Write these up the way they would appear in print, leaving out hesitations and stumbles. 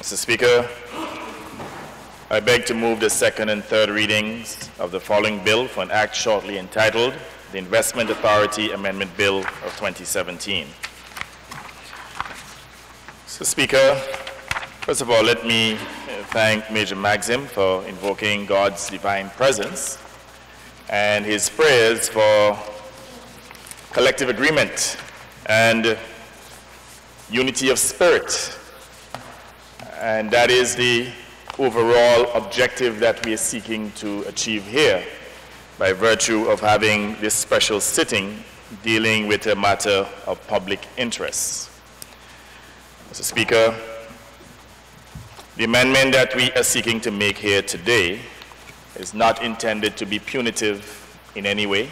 Mr. Speaker, I beg to move the second and third readings of the following bill for an act shortly entitled the Investment Authority Amendment Bill of 2017. Mr. Speaker, first of all, let me thank Major Maxim for invoking God's divine presence and his prayers for collective agreement and unity of spirit. And that is the overall objective that we are seeking to achieve here by virtue of having this special sitting dealing with a matter of public interest. Mr. Speaker, the amendment that we are seeking to make here today is not intended to be punitive in any way.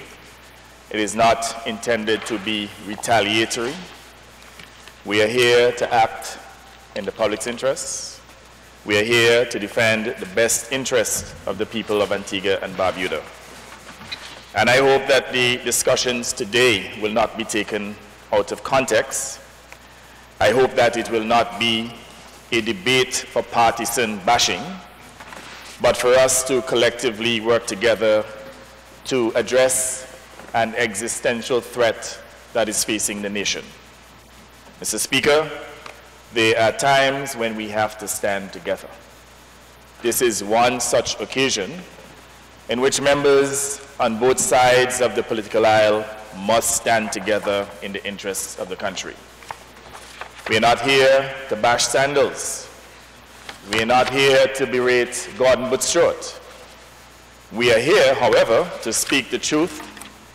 It is not intended to be retaliatory. We are here to act in the public's interests. We are here to defend the best interests of the people of Antigua and Barbuda. And I hope that the discussions today will not be taken out of context. I hope that it will not be a debate for partisan bashing, but for us to collectively work together to address an existential threat that is facing the nation. Mr. Speaker, there are times when we have to stand together. This is one such occasion in which members on both sides of the political aisle must stand together in the interests of the country. We are not here to bash Sandals. We are not here to berate Gordon Butstrode. We are here, however, to speak the truth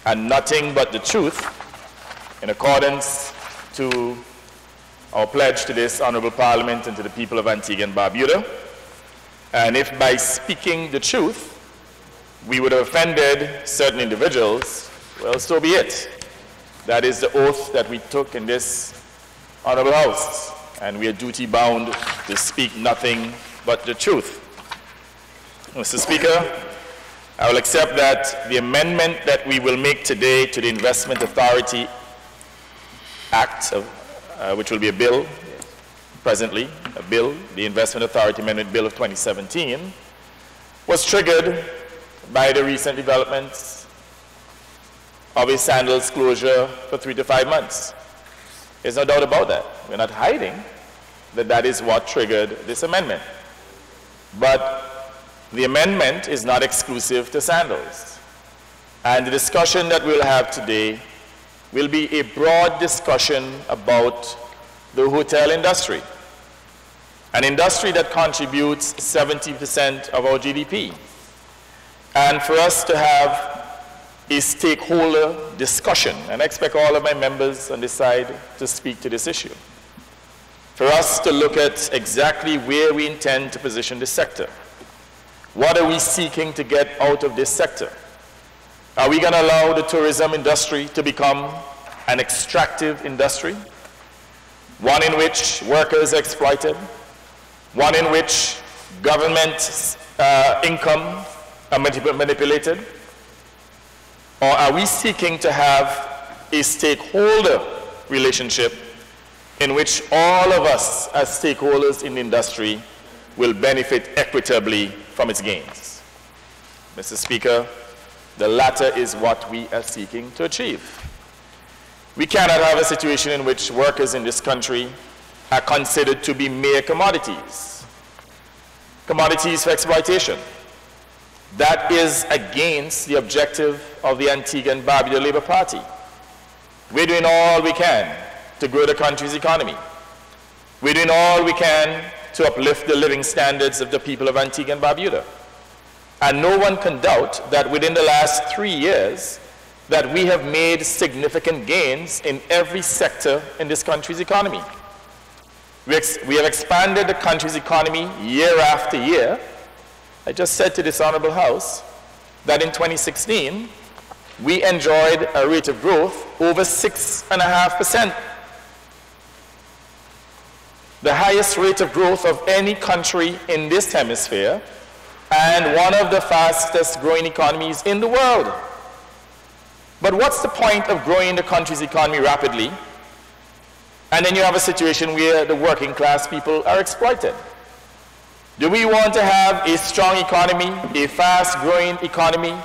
and nothing but the truth in accordance to our pledge to this Honorable Parliament and to the people of Antigua and Barbuda. And if by speaking the truth we would have offended certain individuals, well, so be it. That is the oath that we took in this Honorable House, and we are duty-bound to speak nothing but the truth. Mr. Speaker, I will accept that the amendment that we will make today to the Investment Authority Act, which will be a bill, presently, a bill, the Investment Authority Amendment Bill of 2017, was triggered by the recent developments of a Sandals closure for 3 to 5 months. There's no doubt about that. We're not hiding that that is what triggered this amendment. But the amendment is not exclusive to Sandals. And the discussion that we'll have today will be a broad discussion about the hotel industry, an industry that contributes 70% of our GDP. And for us to have a stakeholder discussion, and I expect all of my members on this side to speak to this issue, for us to look at exactly where we intend to position this sector. What are we seeking to get out of this sector? Are we going to allow the tourism industry to become an extractive industry? One in which workers are exploited? One in which government income are manipulated? Or are we seeking to have a stakeholder relationship in which all of us as stakeholders in the industry will benefit equitably from its gains? Mr. Speaker, the latter is what we are seeking to achieve. We cannot have a situation in which workers in this country are considered to be mere commodities, commodities for exploitation. That is against the objective of the Antigua and Barbuda Labour Party. We're doing all we can to grow the country's economy. We're doing all we can to uplift the living standards of the people of Antigua and Barbuda. And no one can doubt that within the last 3 years that we have made significant gains in every sector in this country's economy. We have expanded the country's economy year after year. I just said to this Honorable House that in 2016, we enjoyed a rate of growth over 6.5%. The highest rate of growth of any country in this hemisphere, and one of the fastest growing economies in the world. But what's the point of growing the country's economy rapidly, and then you have a situation where the working class people are exploited? Do we want to have a strong economy, a fast-growing economy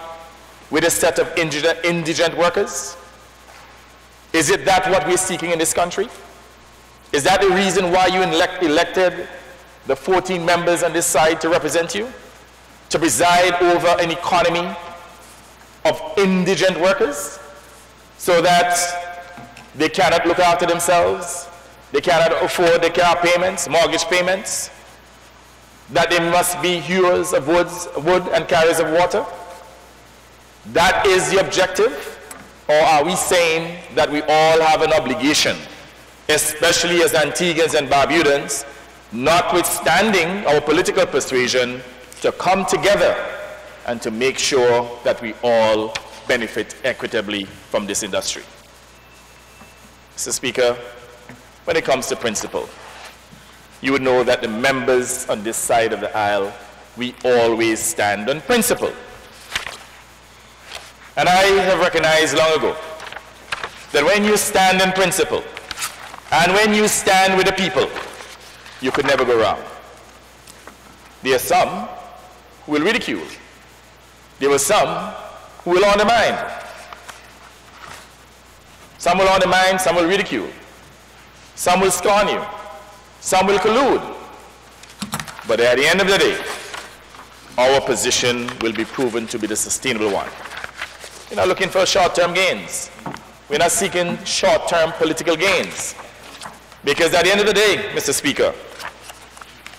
with a set of indigent workers? Is it that what we're seeking in this country? Is that the reason why you elected the 14 members on this side to represent you? To preside over an economy of indigent workers so that they cannot look after themselves, they cannot afford their car payments, mortgage payments, that they must be hewers of wood and carriers of water? That is the objective? Or are we saying that we all have an obligation, especially as Antiguans and Barbudans, notwithstanding our political persuasion, to come together and to make sure that we all benefit equitably from this industry? Mr. Speaker, when it comes to principle, you would know that the members on this side of the aisle, we always stand on principle. And I have recognized long ago that when you stand on principle and when you stand with the people, you could never go wrong. There are some who will ridicule. There were some who will undermine. Some will undermine, some will ridicule. Some will scorn you. Some will collude. But at the end of the day, our position will be proven to be the sustainable one. We're not looking for short-term gains. We're not seeking short-term political gains. Because at the end of the day, Mr. Speaker,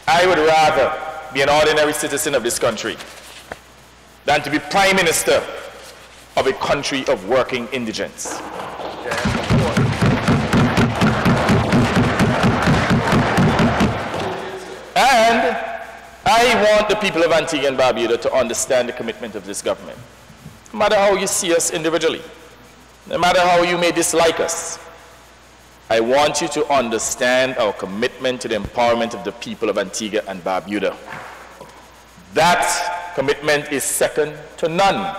I would rather be an ordinary citizen of this country than to be Prime Minister of a country of working indigents. And I want the people of Antigua and Barbuda to understand the commitment of this government. No matter how you see us individually, no matter how you may dislike us, I want you to understand our commitment to the empowerment of the people of Antigua and Barbuda. That commitment is second to none.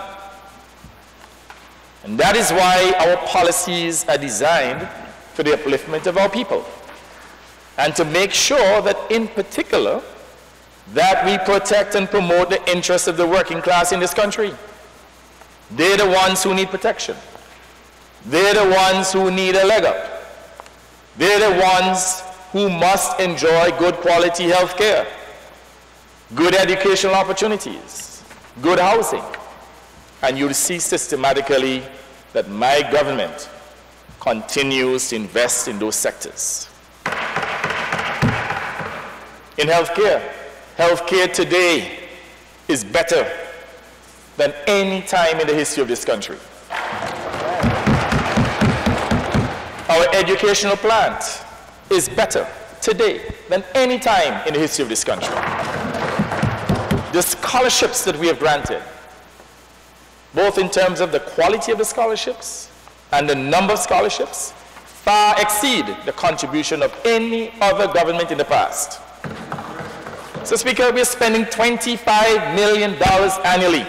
And that is why our policies are designed for the upliftment of our people. And to make sure that, in particular, that we protect and promote the interests of the working class in this country. They're the ones who need protection. They're the ones who need a leg up. They're the ones who must enjoy good quality health care, good educational opportunities, good housing. And you'll see systematically that my government continues to invest in those sectors. In healthcare today is better than any time in the history of this country. Our educational plant is better today than any time in the history of this country. The scholarships that we have granted, both in terms of the quality of the scholarships and the number of scholarships, far exceed the contribution of any other government in the past. So, Speaker, we're spending $25 million annually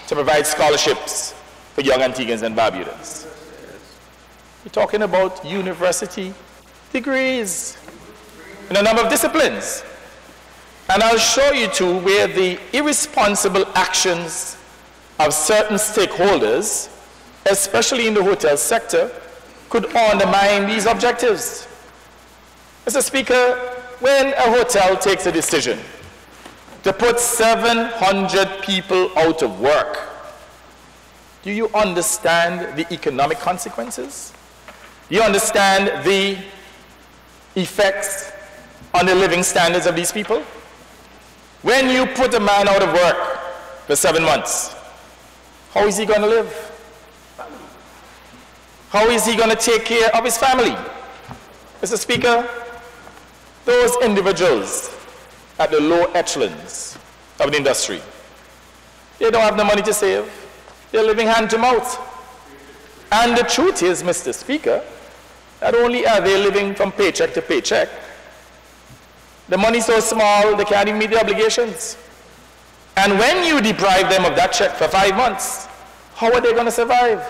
to provide scholarships for young Antiguans and Barbudans. We're talking about university degrees in a number of disciplines. And I'll show you too where the irresponsible actions of certain stakeholders, especially in the hotel sector, could undermine these objectives. Mr. Speaker, when a hotel takes a decision to put 700 people out of work, do you understand the economic consequences? Do you understand the effects on the living standards of these people? When you put a man out of work for 7 months, how is he going to live? How is he going to take care of his family? Mr. Speaker, those individuals at the low echelons of the industry, they don't have the money to save. They're living hand to mouth. And the truth is, Mr. Speaker, not only are they living from paycheck to paycheck, the money's so small they can't even meet the obligations. And when you deprive them of that check for 5 months, how are they going to survive?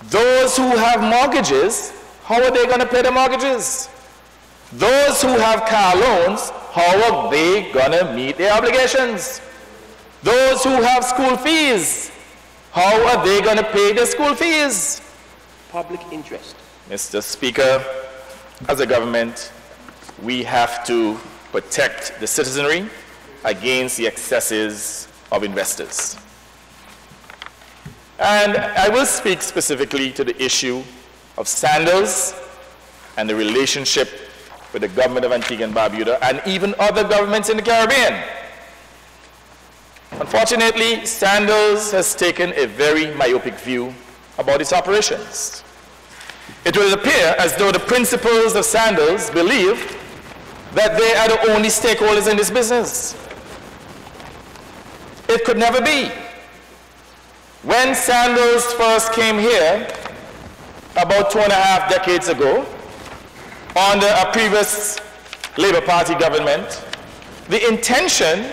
Those who have mortgages, how are they going to pay the mortgages? Those who have car loans, how are they gonna meet their obligations? Those who have school fees, how are they gonna pay their school fees? Public interest. Mr. Speaker, as a government, we have to protect the citizenry against the excesses of investors. And I will speak specifically to the issue of Sandals and the relationship with the government of Antigua and Barbuda and even other governments in the Caribbean. Unfortunately, Sandals has taken a very myopic view about its operations. It will appear as though the principals of Sandals believe that they are the only stakeholders in this business. It could never be. When Sandals first came here, about 2.5 decades ago, under a previous Labour Party government, the intention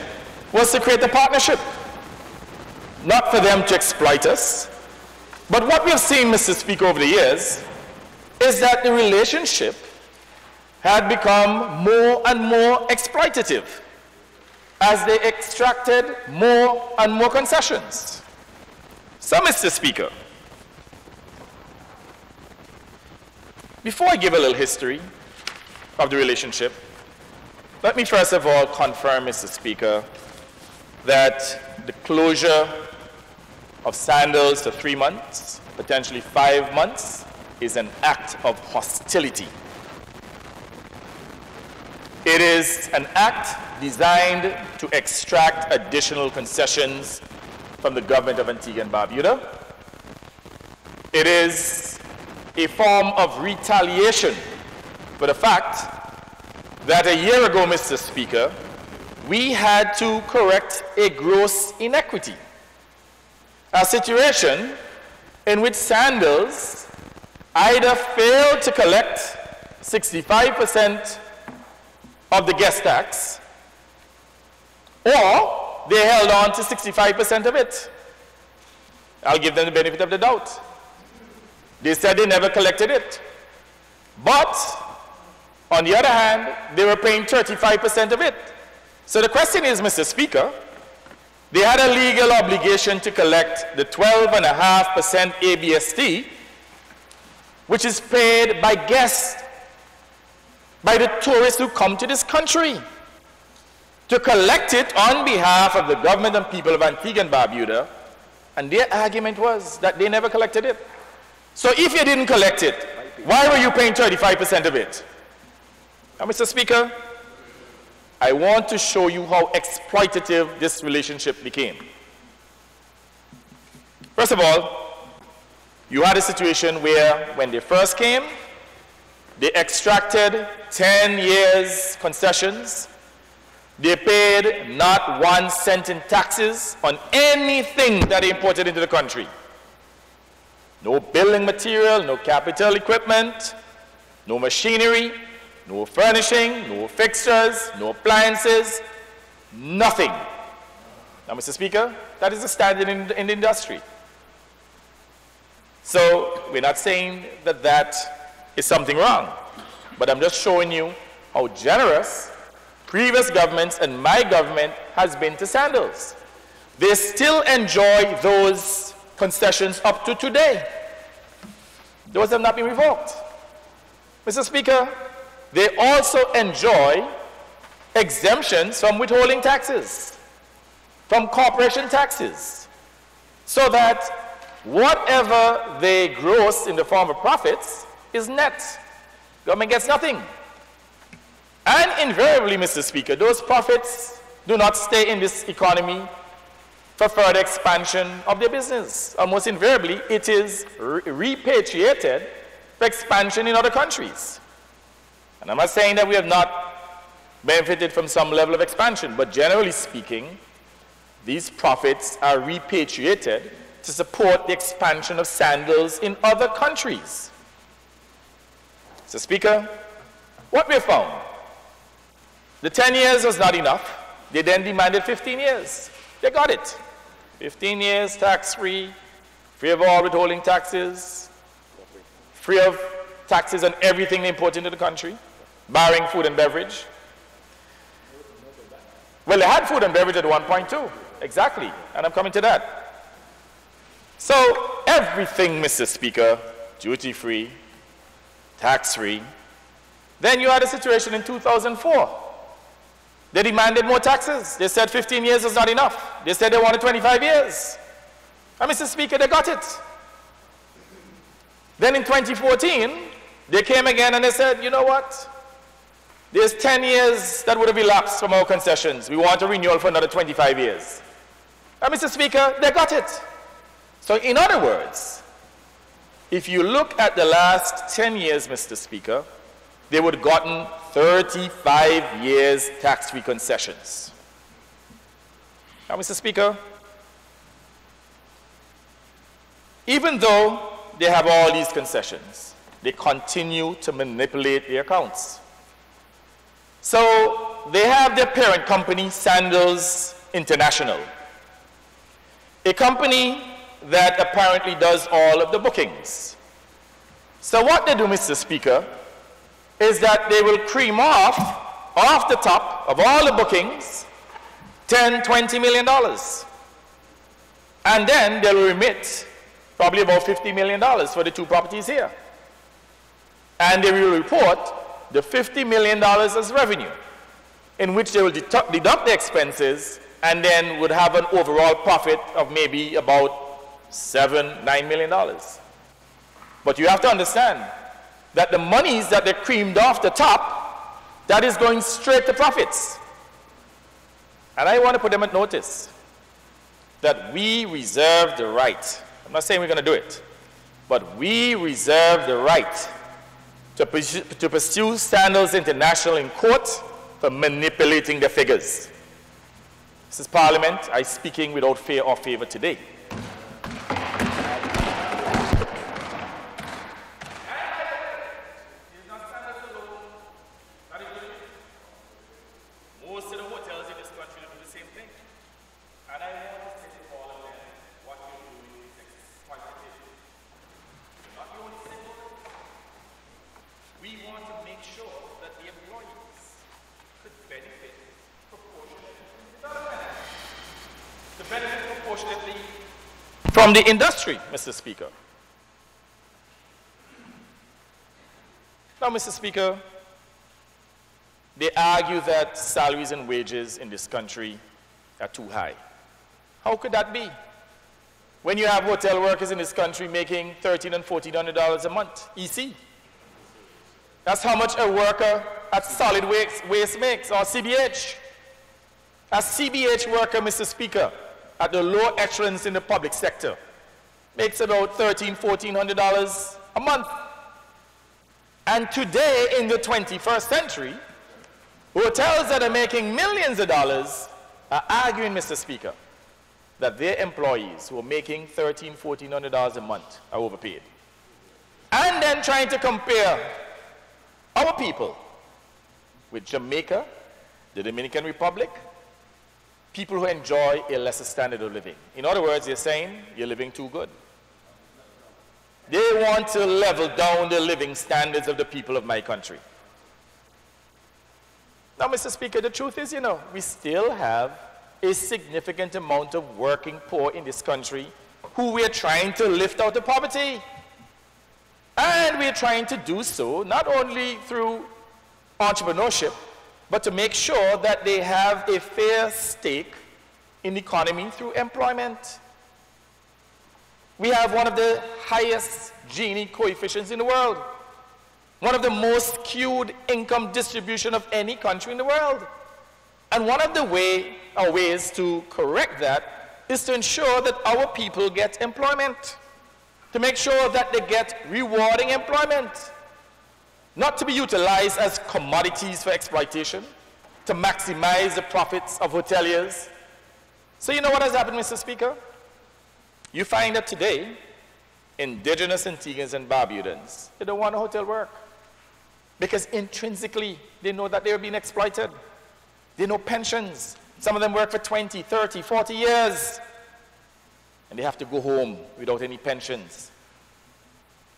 was to create a partnership, not for them to exploit us. But what we've seen, Mr. Speaker, over the years, is that the relationship had become more and more exploitative as they extracted more and more concessions. So, Mr. Speaker, before I give a little history of the relationship, let me first of all confirm, Mr. Speaker, that the closure of Sandals to 3 months, potentially 5 months, is an act of hostility. It is an act designed to extract additional concessions from the government of Antigua and Barbuda. It is a form of retaliation for the fact that a year ago, Mr. Speaker, we had to correct a gross inequity, a situation in which Sandals either failed to collect 65% of the guest tax, or they held on to 65% of it. I'll give them the benefit of the doubt. They said they never collected it. But, on the other hand, they were paying 35% of it. So the question is, Mr. Speaker, they had a legal obligation to collect the 12.5% ABST, which is paid by guests, by the tourists who come to this country, to collect it on behalf of the government and people of Antigua and Barbuda, and their argument was that they never collected it. So if you didn't collect it, why were you paying 35% of it? Now, Mr. Speaker, I want to show you how exploitative this relationship became. First of all, you had a situation where when they first came, they extracted 10 years concessions. They paid not 1 cent in taxes on anything that they imported into the country. No building material, no capital equipment, no machinery, no furnishing, no fixtures, no appliances, nothing. Now, Mr. Speaker, that is the standard in the industry. So we're not saying that that is something wrong, but I'm just showing you how generous previous governments and my government has been to Sandals. They still enjoy those concessions up to today. Those have not been revoked. Mr. Speaker, they also enjoy exemptions from withholding taxes, from corporation taxes, so that whatever they gross in the form of profits is net. Government gets nothing. And invariably, Mr. Speaker, those profits do not stay in this economy for further expansion of their business. Almost invariably, it is repatriated for expansion in other countries. And I'm not saying that we have not benefited from some level of expansion, but generally speaking, these profits are repatriated to support the expansion of Sandals in other countries. Mr. Speaker, what we found, the 10 years was not enough. They then demanded 15 years. They got it. 15 years tax-free, free of all withholding taxes, free of taxes on everything they import into the country, barring food and beverage. Well, they had food and beverage at one point too. Exactly. And I'm coming to that. So everything, Mr. Speaker, duty-free, tax-free. Then you had a situation in 2004. They demanded more taxes. They said 15 years is not enough. They said they wanted 25 years. And Mr. Speaker, they got it. Then in 2014, they came again and they said, you know what? There's 10 years that would have elapsed from our concessions. We want a renewal for another 25 years. And Mr. Speaker, they got it. So in other words, if you look at the last 10 years, Mr. Speaker, they would have gotten 35 years tax-free concessions. Now, Mr. Speaker, even though they have all these concessions, they continue to manipulate their accounts. So they have their parent company, Sandals International, a company that apparently does all of the bookings. So what they do, Mr. Speaker, is that they will cream off the top of all the bookings, $10, $20 million. And then they'll remit probably about $50 million for the two properties here. And they will report the $50 million as revenue, in which they will deduct the expenses and then would have an overall profit of maybe about $7, $9 million. But you have to understand that the monies that they creamed off the top, that is going straight to profits. And I want to put them at notice that we reserve the right, I'm not saying we're going to do it, but we reserve the right to pursue Sandals International in court for manipulating the figures. This is Parliament. I'm speaking without fear or favor today. Most of the hotels in this country do the same thing. And I want to say to all of them, what you're doing is exploitation. You're not the only stakeholder. We want to make sure that the employees could benefit proportionately from the industry, Mr. Speaker. Now, Mr. Speaker, they argue that salaries and wages in this country are too high. How could that be? When you have hotel workers in this country making $1,300 and $1,400 a month, EC. That's how much a worker at Solid Waste makes, or CBH. A CBH worker, Mr. Speaker, at the lower echelons in the public sector, makes about $1,300, $1,400 a month. And today, in the 21st century, hotels that are making millions of dollars are arguing, Mr. Speaker, that their employees who are making $1,300, $1,400 a month are overpaid. And then trying to compare our people with Jamaica, the Dominican Republic, people who enjoy a lesser standard of living. In other words, they're saying you're living too good. They want to level down the living standards of the people of my country. Now, Mr. Speaker, the truth is, we still have a significant amount of working poor in this country who we are trying to lift out of poverty. And we are trying to do so not only through entrepreneurship, but to make sure that they have a fair stake in the economy through employment. We have one of the highest Gini coefficients in the world, one of the most skewed income distribution of any country in the world. And one of the ways to correct that is to ensure that our people get employment, to make sure that they get rewarding employment, not to be utilized as commodities for exploitation, to maximize the profits of hoteliers. So you know what has happened, Mr. Speaker? You find that today, indigenous Antiguans and Barbudans, they don't want a hotel work because intrinsically they know that they're being exploited. They know pensions. Some of them work for 20, 30, 40 years, and they have to go home without any pensions,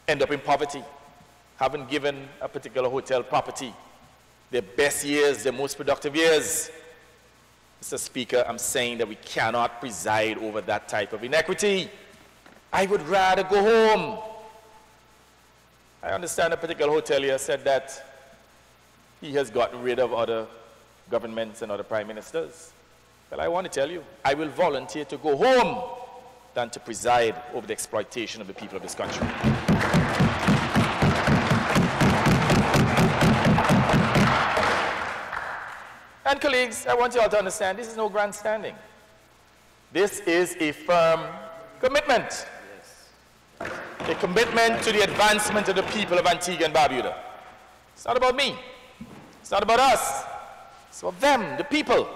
end up in poverty, haven't given a particular hotel property their best years, their most productive years. Mr. Speaker, I'm saying that we cannot preside over that type of inequity. I would rather go home. I understand a particular hotelier said that he has gotten rid of other governments and other prime ministers. Well, I want to tell you, I will volunteer to go home than to preside over the exploitation of the people of this country. And colleagues, I want you all to understand, this is no grandstanding. This is a firm commitment. A commitment to the advancement of the people of Antigua and Barbuda. It's not about me. It's not about us. It's about them, the people,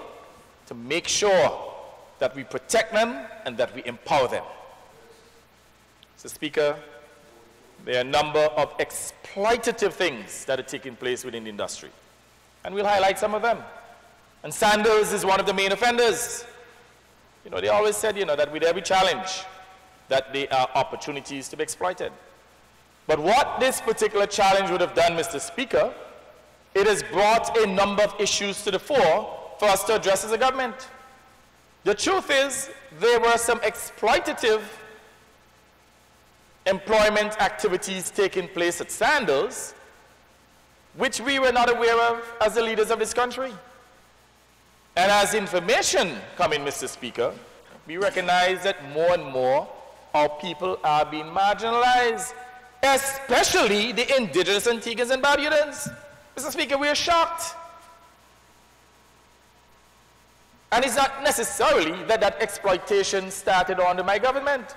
to make sure that we protect them and that we empower them. Mr. Speaker, there are a number of exploitative things that are taking place within the industry. And we'll highlight some of them. And Sandals is one of the main offenders. You know, they always said, you know, that with every challenge, that there are opportunities to be exploited. But what this particular challenge would have done, Mr. Speaker, it has brought a number of issues to the fore for us to address as a government. The truth is, there were some exploitative employment activities taking place at Sandals, which we were not aware of as the leaders of this country. And as information coming, Mr. Speaker, we recognize that more and more our people are being marginalized, especially the indigenous Antiguans and Barbudans. Mr. Speaker, we are shocked. And it's not necessarily that that exploitation started under my government.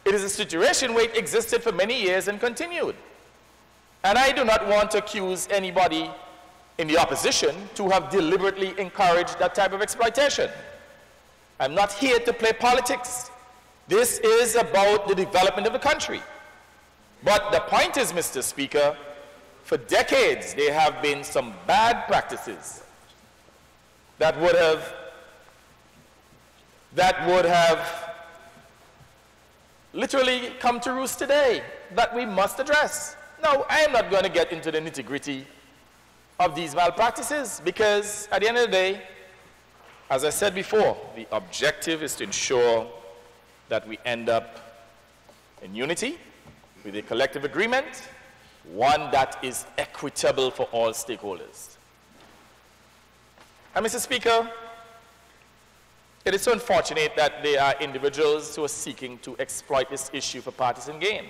It is a situation where it existed for many years and continued. And I do not want to accuse anybody in the opposition to have deliberately encouraged that type of exploitation. I'm not here to play politics. This is about the development of the country. But the point is, Mr. Speaker, for decades there have been some bad practices that would have literally come to roost today that we must address. Now, I am not going to get into the nitty-gritty of these malpractices because at the end of the day, as I said before, the objective is to ensure that we end up in unity with a collective agreement, one that is equitable for all stakeholders. And Mr. Speaker, it is so unfortunate that there are individuals who are seeking to exploit this issue for partisan gain.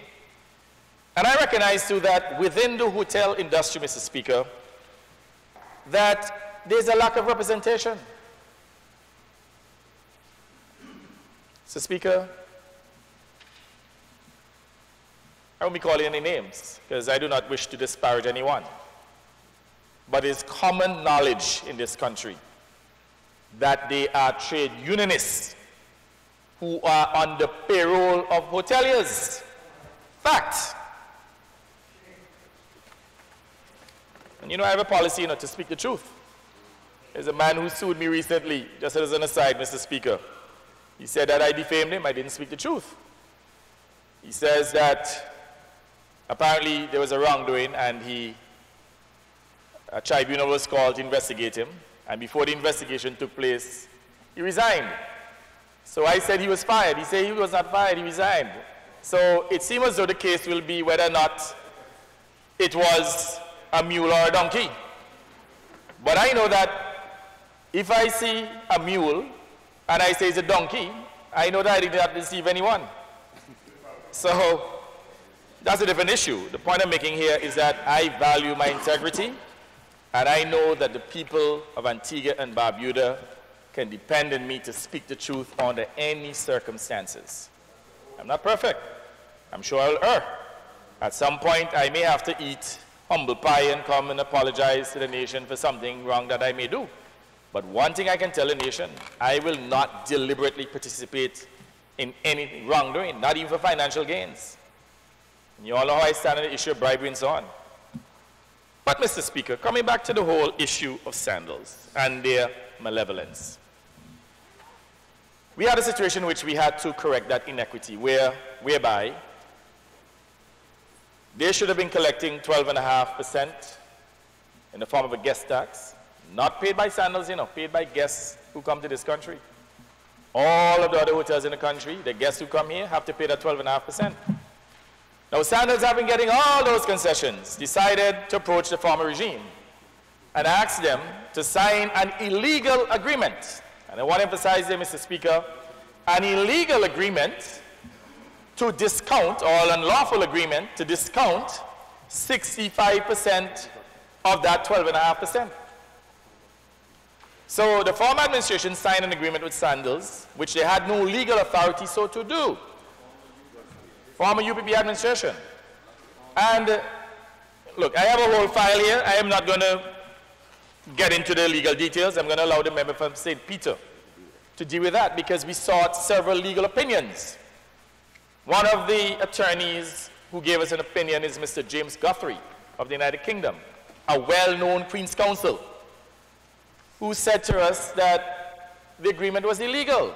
And I recognize too that within the hotel industry, Mr. Speaker, that there's a lack of representation. Mr. Speaker, I won't be calling any names because I do not wish to disparage anyone. But it's common knowledge in this country that there are trade unionists who are on the payroll of hoteliers. Fact. And you know, I have a policy, you know, to speak the truth. There's a man who sued me recently, just as an aside, Mr. Speaker. He said that I defamed him, I didn't speak the truth. He says that apparently there was a wrongdoing and a tribunal was called to investigate him. And before the investigation took place, he resigned. So I said he was fired. He said he was not fired, he resigned. So it seems as though the case will be whether or not it was a mule or a donkey. But I know that if I see a mule and I say it's a donkey, I know that I did not deceive anyone. So that's a different issue. The point I'm making here is that I value my integrity, and I know that the people of Antigua and Barbuda can depend on me to speak the truth under any circumstances. I'm not perfect. I'm sure I'll err. At some point, I may have to eat humble pie and come and apologize to the nation for something wrong that I may do. But one thing I can tell the nation, I will not deliberately participate in any wrongdoing, not even for financial gains. And you all know how I stand on the issue of bribery and so on. But, Mr. Speaker, coming back to the whole issue of Sandals and their malevolence, we had a situation in which we had to correct that inequity, whereby they should have been collecting 12.5% in the form of a guest tax. Not paid by Sandals, paid by guests who come to this country. All of the other hotels in the country, the guests who come here have to pay that 12.5%. Now, Sandals, having getting all those concessions, decided to approach the former regime and ask them to sign an illegal agreement. And I want to emphasize here, Mr. Speaker, an illegal agreement to discount, or an unlawful agreement to discount 65% of that 12.5%. So the former administration signed an agreement with Sandals, which they had no legal authority so to do. Former UPP administration. And look, I have a whole file here. I am not going to get into the legal details. I'm going to allow the member from St. Peter to deal with that, because we sought several legal opinions. One of the attorneys who gave us an opinion is Mr. James Guthrie of the United Kingdom, a well-known Queen's Counsel, who said to us that the agreement was illegal.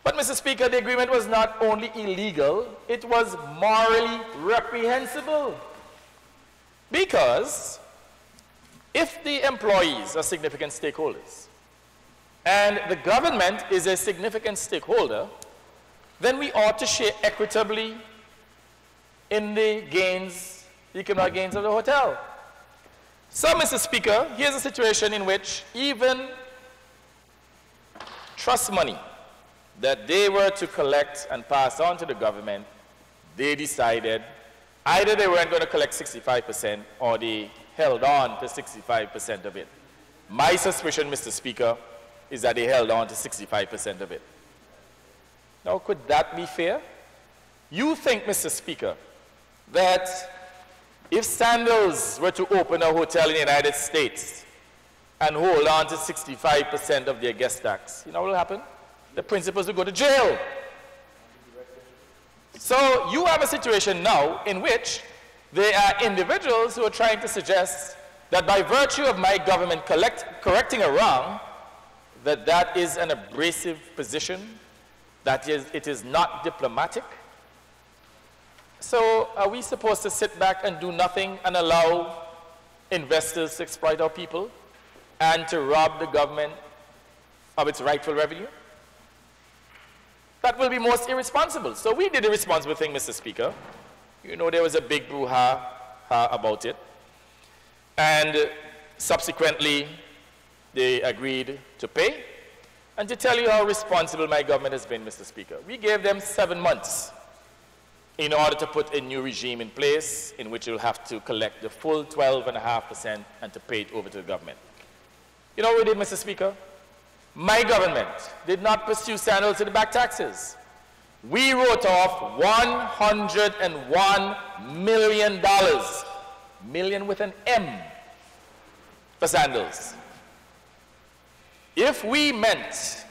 But, Mr. Speaker, the agreement was not only illegal, it was morally reprehensible. Because if the employees are significant stakeholders and the government is a significant stakeholder, then we ought to share equitably in the gains, the economic gains of the hotel. So, Mr. Speaker, here's a situation in which even trust money that they were to collect and pass on to the government, they decided either they weren't going to collect 65% or they held on to 65% of it. My suspicion, Mr. Speaker, is that they held on to 65% of it. Now, could that be fair? You think, Mr. Speaker, that if Sandals were to open a hotel in the United States and hold on to 65% of their guest tax, you know what will happen? The principals will go to jail. So you have a situation now in which there are individuals who are trying to suggest that by virtue of my government correcting a wrong, that is an abrasive position, that it is not diplomatic. So are we supposed to sit back and do nothing and allow investors to exploit our people and to rob the government of its rightful revenue? That will be most irresponsible. So we did a responsible thing, Mr. Speaker. You know, there was a big brouhaha about it. And subsequently, they agreed to pay. And to tell you how responsible my government has been, Mr. Speaker, we gave them 7 months in order to put a new regime in place in which it will have to collect the full 12.5% and to pay it over to the government. You know what we did, Mr. Speaker? My government did not pursue Sandals to the back taxes. We wrote off $101 million, million with an M, for Sandals. If we meant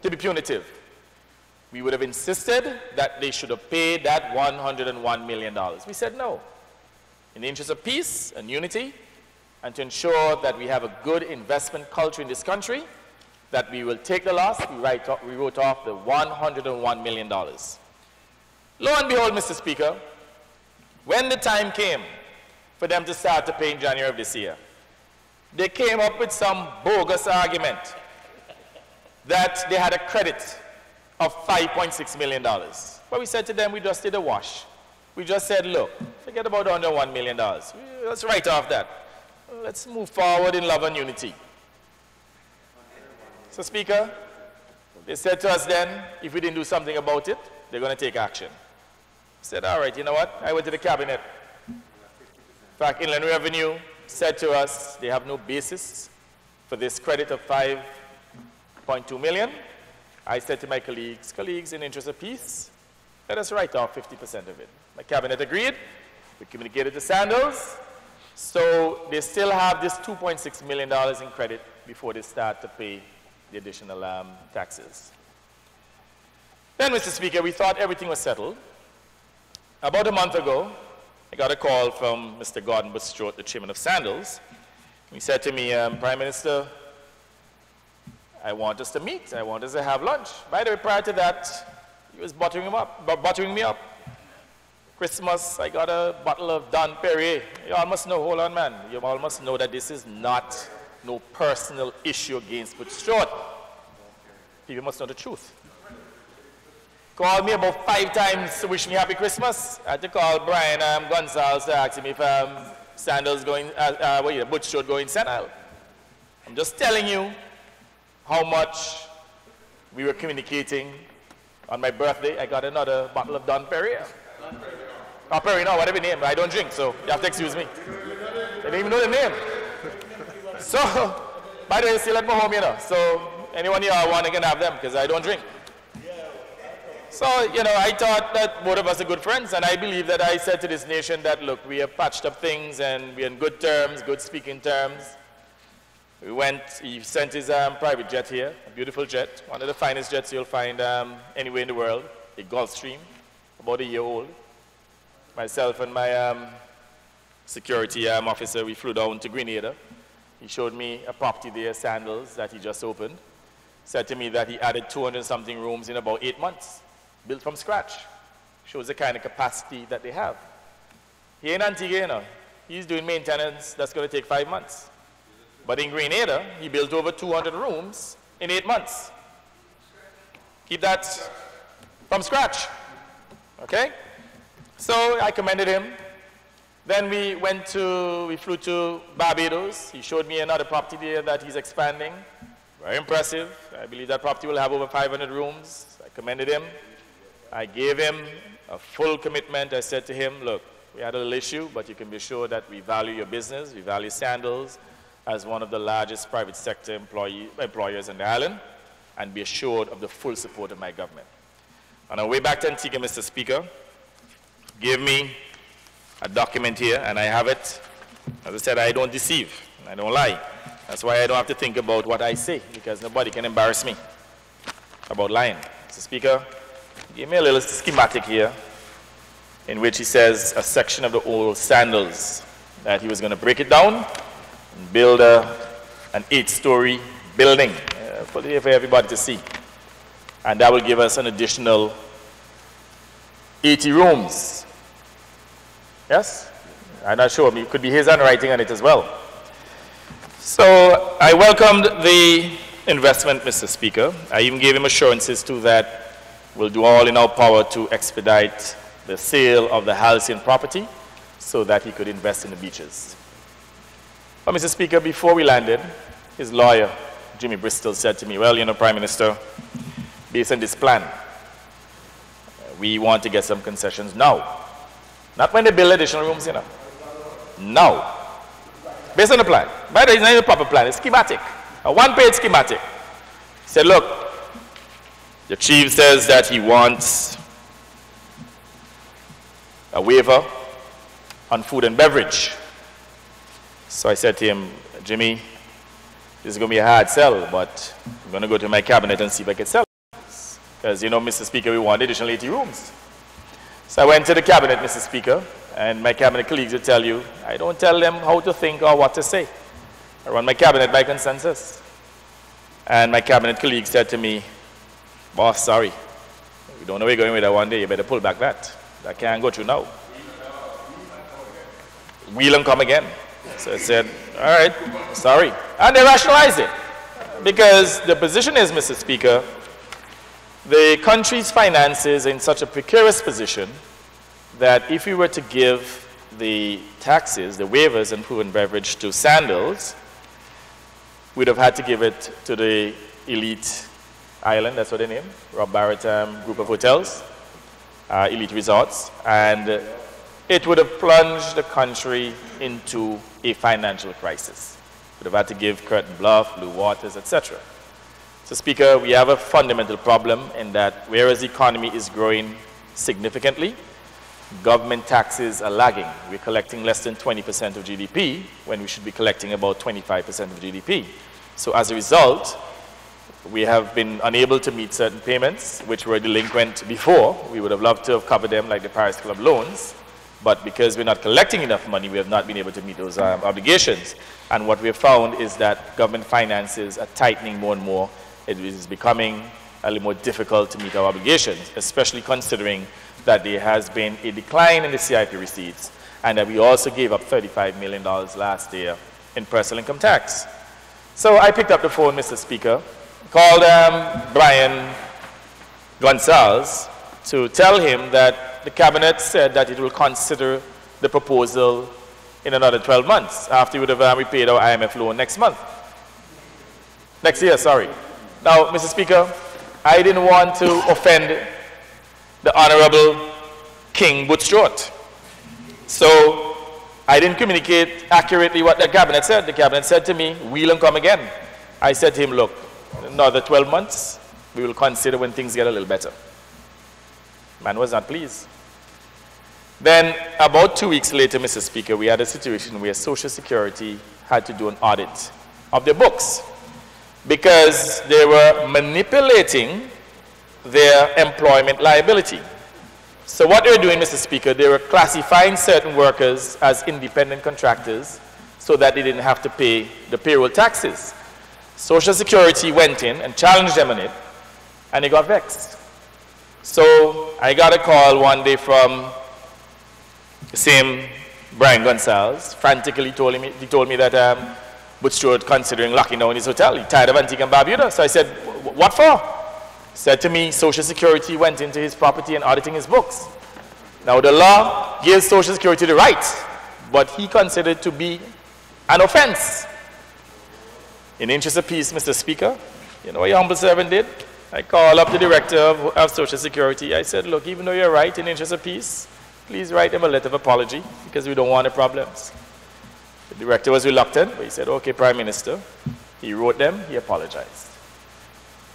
to be punitive, we would have insisted that they should have paid that $101 million. We said no. In the interest of peace and unity, and to ensure that we have a good investment culture in this country, that we will take the loss, we wrote off the $101 million. Lo and behold, Mr. Speaker, when the time came for them to start to pay in January of this year, they came up with some bogus argument that they had a credit of $5.6 million. But we said to them, we just did a wash. We just said, look, forget about under $1 million. Let's write off that. Let's move forward in love and unity. So, Speaker, they said to us then, if we didn't do something about it, they're going to take action. I said, all right, you know what? I went to the cabinet. In fact, Inland Revenue said to us they have no basis for this credit of $5.2 million. I said to my colleagues, in the interest of peace, let us write off 50% of it. My cabinet agreed. We communicated to Sandals. So they still have this $2.6 million in credit before they start to pay the additional taxes. Then, Mr. Speaker, we thought everything was settled. About a month ago, I got a call from Mr. Gordon Bustrode, the chairman of Sandals. He said to me, Prime Minister, I want us to meet. I want us to have lunch. By the way, prior to that, he was buttering me up. Christmas, I got a bottle of Don Perrier. You all must know, hold on, man. You all must know that this is not no personal issue against Butchart. People must know the truth. Called me about 5 times to wish me happy Christmas. I had to call Brian Gonzalez to ask him if Sandals going, Butchart going Senal. I'm just telling you how much we were communicating. On my birthday, I got another bottle of Don Perrier. Oh, Perrier, no, whatever name. I don't drink, so you have to excuse me. I didn't even know the name. So, by the way, still at my home, you know. So, anyone here want, can have them, because I don't drink. So, you know, I thought that both of us are good friends, and I believe that I said to this nation that, look, we have patched up things, and we're in good terms, good speaking terms. We went, he sent his private jet here, a beautiful jet, one of the finest jets you'll find anywhere in the world, a Gulfstream, about a year old. Myself and my security officer, we flew down to Grenada. He showed me a property there, Sandals, that he just opened. Said to me that he added 200-something rooms in about 8 months, built from scratch. Shows the kind of capacity that they have. Here in Antigua, you know, he's doing maintenance that's going to take 5 months. But in Grenada, he built over 200 rooms in 8 months. Keep that from scratch, okay? So I commended him. Then we flew to Barbados. He showed me another property there that he's expanding. Very impressive. I believe that property will have over 500 rooms. I commended him. I gave him a full commitment. I said to him, look, we had a little issue, but you can be sure that we value your business. We value Sandals as one of the largest private sector employers in the island, and be assured of the full support of my government. On our way back to Antigua, Mr. Speaker, gave me a document here, and I have it. As I said, I don't deceive, I don't lie. That's why I don't have to think about what I say, because nobody can embarrass me about lying. Mr. Speaker, give me a little schematic here, in which he says a section of the old Sandals, that he was going to break it down, and build an 8-story building for everybody to see. And that will give us an additional 80 rooms. Yes? I'm not sure. It could be his handwriting on it as well. So I welcomed the investment, Mr. Speaker. I even gave him assurances too that we'll do all in our power to expedite the sale of the Halcyon property so that he could invest in the beaches. But Mr. Speaker, before we landed, his lawyer, Jimmy Bristol, said to me, well, you know, Prime Minister, based on this plan, we want to get some concessions now. Not when they build additional rooms, you know. Now. Based on the plan. By the way, it's not even a proper plan, it's schematic. A 1-page schematic. He said, look, the chief says that he wants a waiver on food and beverage. So I said to him, Jimmy, this is going to be a hard sell, but I'm going to go to my cabinet and see if I can sell it. Because, you know, Mr. Speaker, we want additional 80 rooms. So I went to the cabinet, Mr. Speaker, and my cabinet colleagues will tell you, I don't tell them how to think or what to say. I run my cabinet by consensus. And my cabinet colleague said to me, boss, sorry, we don't know where you're going with that one day, you better pull back that. That can't go through now. Wheel and come again. So I said, all right, sorry. And they rationalized it. Because the position is, Mr. Speaker, the country's finances are in such a precarious position that if we were to give the taxes, the waivers and food and beverage to Sandals, we'd have had to give it to the Elite Island, that's what they name, Rob Barrett group of hotels, Elite Resorts, and it would have plunged the country into a financial crisis. We'd have had to give Curtin Bluff, Blue Waters, etc. So, Speaker, we have a fundamental problem in that whereas the economy is growing significantly, government taxes are lagging. We're collecting less than 20% of GDP when we should be collecting about 25% of GDP. So as a result, we have been unable to meet certain payments which were delinquent before. We would have loved to have covered them like the Paris Club loans, but because we're not collecting enough money, we have not been able to meet those obligations. And what we have found is that government finances are tightening more and more. It is becoming a little more difficult to meet our obligations, especially considering that there has been a decline in the CIP receipts and that we also gave up $35 million last year in personal income tax. So I picked up the phone, Mr. Speaker, called Brian Gonsalves to tell him that the cabinet said that it will consider the proposal in another 12 months after we would have repaid our IMF loan next year, sorry. Now, Mr. Speaker, I didn't want to offend the Honorable King Butstrode. So I didn't communicate accurately what the cabinet said. The cabinet said to me, "Wheel and come again." I said to him, "Look, another 12 months, we will consider when things get a little better." Man was not pleased. Then about 2 weeks later, Mr. Speaker, we had a situation where Social Security had to do an audit of their books because they were manipulating their employment liability. So what they were doing, Mr. Speaker, they were classifying certain workers as independent contractors so that they didn't have to pay the payroll taxes. Social Security went in and challenged them on it, and they got vexed. So I got a call one day from the same Brian Gonsalves, frantically told me that Butstrode considering locking down his hotel. He tired of Antigua and Barbuda. So I said, "What for?" He said to me, Social Security went into his property and auditing his books. Now the law gives Social Security the right, but he considered it to be an offense. In the interest of peace, Mr. Speaker, you know what your humble servant did? I called up the director of Social Security. I said, "Look, even though you're right, in the interest of peace, please write them a letter of apology because we don't want the problems." The director was reluctant, but he said, "Okay, Prime Minister." He wrote them, he apologized.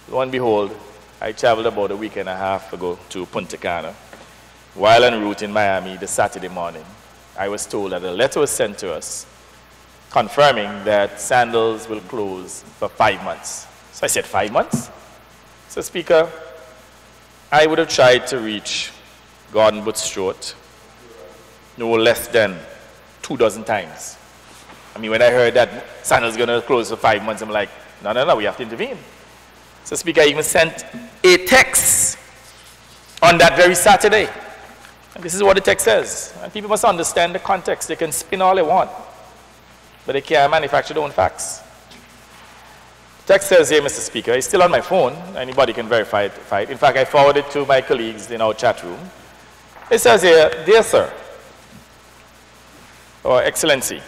Lo and behold, I traveled about a week and a half ago to Punta Cana. While en route in Miami the Saturday morning, I was told that a letter was sent to us confirming that Sandals will close for 5 months. So I said, 5 months? So, Speaker, I would have tried to reach Gordon Butstrode no less than 24 times. I mean, when I heard that Sandals is going to close for 5 months, I'm like, no, we have to intervene. So, Speaker, I even sent a text on that very Saturday. And this is what the text says. And people must understand the context. They can spin all they want, but they can't manufacture their own facts. The text says here, Mr. Speaker, it's still on my phone. Anybody can verify it. In fact, I forwarded it to my colleagues in our chat room. It says here, "Dear Sir, or Excellency,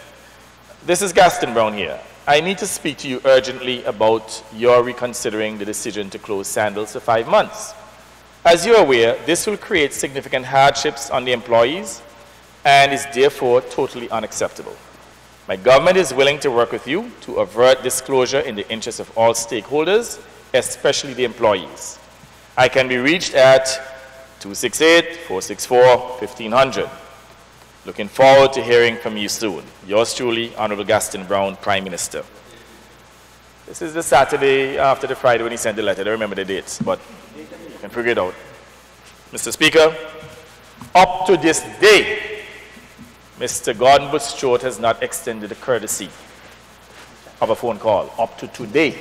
this is Gaston Brown here. I need to speak to you urgently about your reconsidering the decision to close Sandals for 5 months. As you're aware, this will create significant hardships on the employees and is therefore totally unacceptable. My government is willing to work with you to avert disclosure in the interest of all stakeholders, especially the employees. I can be reached at 268-464-1500. Looking forward to hearing from you soon. Yours truly, Honorable Gaston Brown, Prime Minister." This is the Saturday after the Friday when he sent the letter. I don't remember the dates, but you can figure it out. Mr. Speaker, up to this day, Mr. Gordon Butstrode has not extended the courtesy of a phone call, up to today.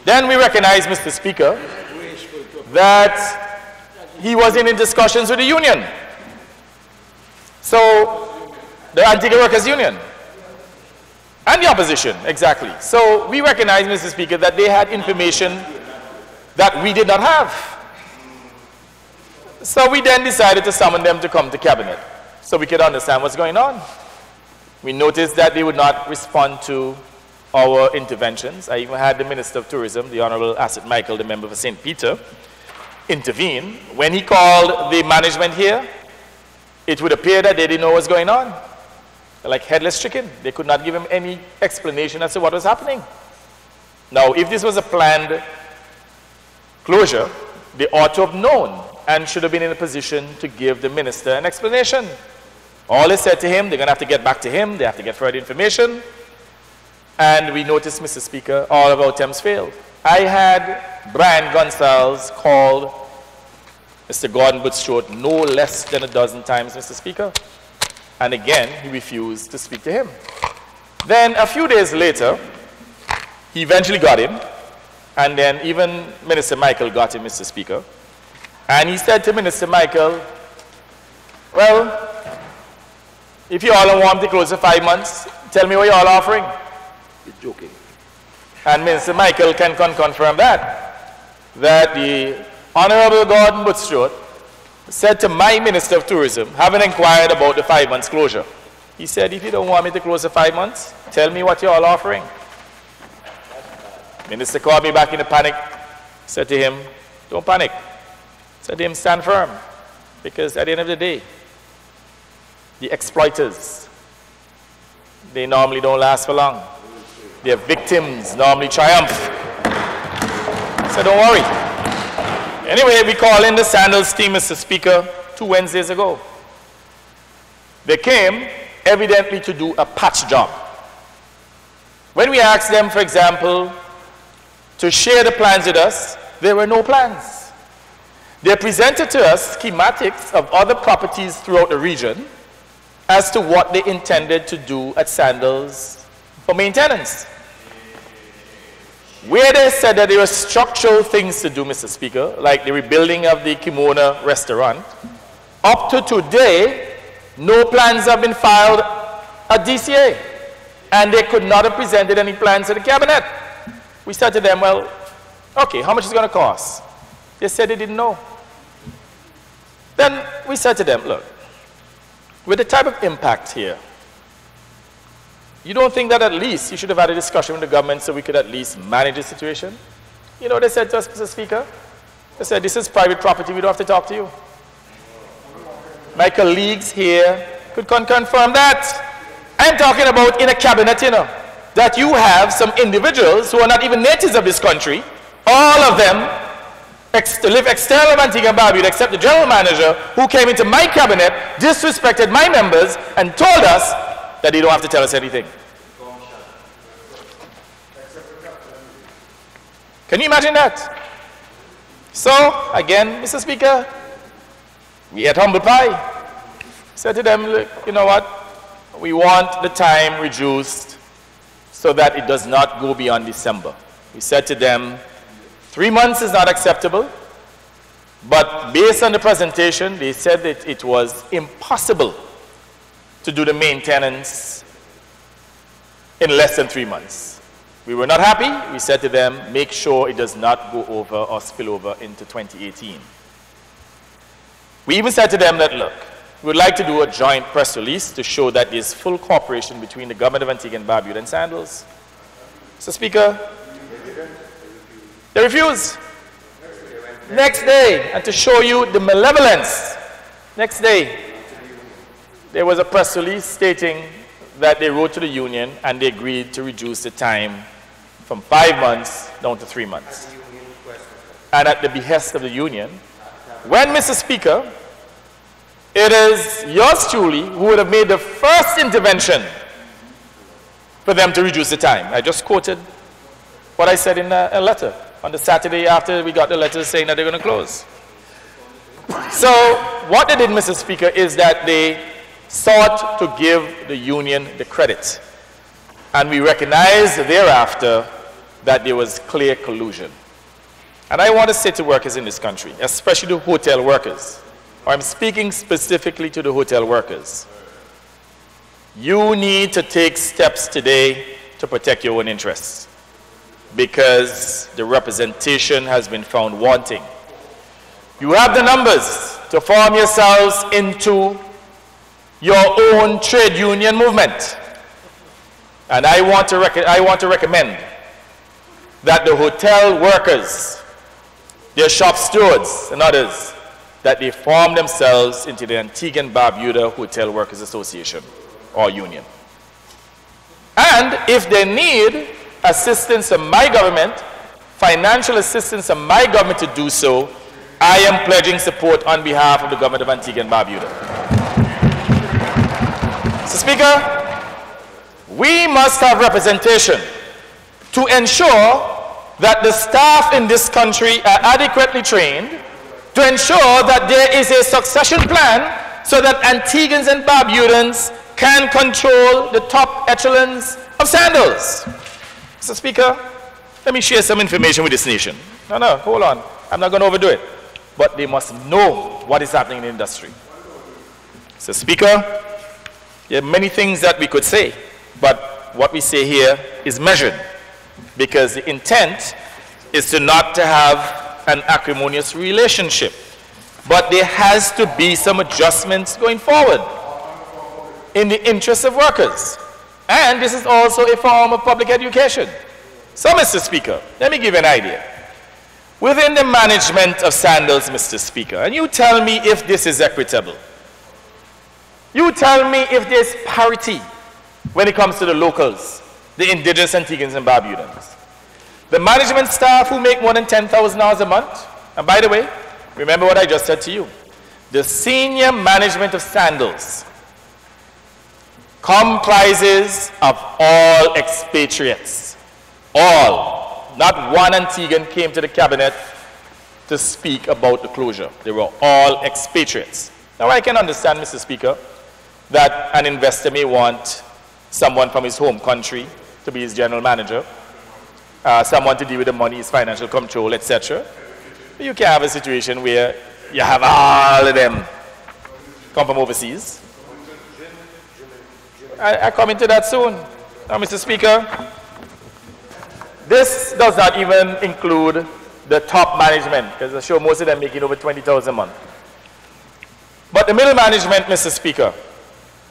Then we recognize, Mr. Speaker, that he was in discussions with the union. So, the Antigua Workers Union and the opposition, exactly. So we recognize, Mr. Speaker, that they had information that we did not have. So we then decided to summon them to come to cabinet so we could understand what's going on. We noticed that they would not respond to our interventions. I even had the Minister of Tourism, the Honorable Asset Michael, the member for St. Peter, intervene. When he called the management here, it would appear that they didn't know what was going on. Like headless chicken. They could not give him any explanation as to what was happening. Now, if this was a planned closure, they ought to have known and should have been in a position to give the minister an explanation. All they said to him, they're going to have to get back to him, they have to get further information. And we noticed, Mr. Speaker, all of our attempts failed. I had Brian Gonsalves call Mr. Gordon Butstrode no less than 12 times, Mr. Speaker. And again, he refused to speak to him. Then a few days later, he eventually got him. And then even Minister Michael got him, Mr. Speaker. And he said to Minister Michael, "Well, if you all don't want to close for 5 months, tell me what you all are offering." You're joking. And Minister Michael can confirm that the Honorable Gordon Butstrode said to my Minister of Tourism, having inquired about the 5 months closure, he said, if you don't want me to close the 5 months, tell me what you're all offering. Minister called me back in a panic, said to him, don't panic. Said to him, stand firm, because at the end of the day, the exploiters, they normally don't last for long. Their victims normally triumph. So don't worry. Anyway, we call in the Sandals team, Mr. Speaker, 2 Wednesdays ago. They came evidently to do a patch job. When we asked them, for example, to share the plans with us, there were no plans. They presented to us schematics of other properties throughout the region as to what they intended to do at Sandals for maintenance. Where they said that there were structural things to do, Mr. Speaker, like the rebuilding of the Kimona restaurant, up to today, no plans have been filed at DCA, and they could not have presented any plans to the cabinet. We said to them, well, okay, how much is it going to cost? They said they didn't know. Then we said to them, look, with the type of impact here, you don't think that at least you should have had a discussion with the government so we could at least manage the situation? You know what they said to us, Mr. Speaker? They said, this is private property, we don't have to talk to you. My colleagues here could confirm that. I'm talking about in a cabinet, you know, that you have some individuals who are not even natives of this country, all of them live external of Antigua and Barbuda, except the general manager who came into my cabinet, disrespected my members, and told us that they don't have to tell us anything. Can you imagine that? So, again, Mr. Speaker, we had humble pie. Said to them, look, you know what? We want the time reduced so that it does not go beyond December. We said to them, 3 months is not acceptable, but based on the presentation, they said that it was impossible to do the maintenance in less than 3 months. We were not happy. We said to them, make sure it does not go over or spill over into 2018. We even said to them that, look, we would like to do a joint press release to show that there is full cooperation between the government of Antigua and Barbuda and Sandals. Mr. Speaker, they refused. Next day, and to show you the malevolence, next day, there was a press release stating that they wrote to the union and they agreed to reduce the time from 5 months down to 3 months. And at the behest of the union, when, Mr. Speaker, it is yours truly who would have made the first intervention for them to reduce the time. I just quoted what I said in a letter on the Saturday after we got the letter saying that they're going to close. So what they did, Mr. Speaker, is that they sought to give the union the credit. And we recognized thereafter that there was clear collusion. And I want to say to workers in this country, especially the hotel workers, I'm speaking specifically to the hotel workers. You need to take steps today to protect your own interests, because the representation has been found wanting. You have the numbers to form yourselves into your own trade union movement. And I want to recommend that the hotel workers, their shop stewards and others, that they form themselves into the Antigua and Barbuda Hotel Workers Association or union. And if they need assistance from my government, financial assistance from my government to do so, I am pledging support on behalf of the government of Antigua and Barbuda. Mr. Speaker, we must have representation to ensure that the staff in this country are adequately trained, to ensure that there is a succession plan so that Antiguans and Barbudans can control the top echelons of Sandals. Mr. Speaker, let me share some information with this nation. No, hold on. I'm not going to overdo it. But they must know what is happening in the industry. Mr. Speaker, there are many things that we could say, but what we say here is measured. because the intent is not to have an acrimonious relationship. But there has to be some adjustments going forward in the interest of workers. And this is also a form of public education. So, Mr. Speaker, let me give you an idea. Within the management of Sandals, Mr. Speaker, and you tell me if this is equitable. You tell me if there's parity when it comes to the locals, the indigenous Antiguans and Barbudans. The management staff who make more than $10,000 a month, and by the way, remember what I just said to you. The senior management of Sandals comprises of all expatriates. All. Not one Antiguan came to the cabinet to speak about the closure. They were all expatriates. Now I can understand, Mr. Speaker, that an investor may want someone from his home country to be his general manager, someone to deal with the money, his financial control, etc. But you can't have a situation where you have all of them come from overseas. I come into that soon. Now, Mr. Speaker, this does not even include the top management, because I'm sure most of them making over $20,000 a month. But the middle management, Mr. Speaker,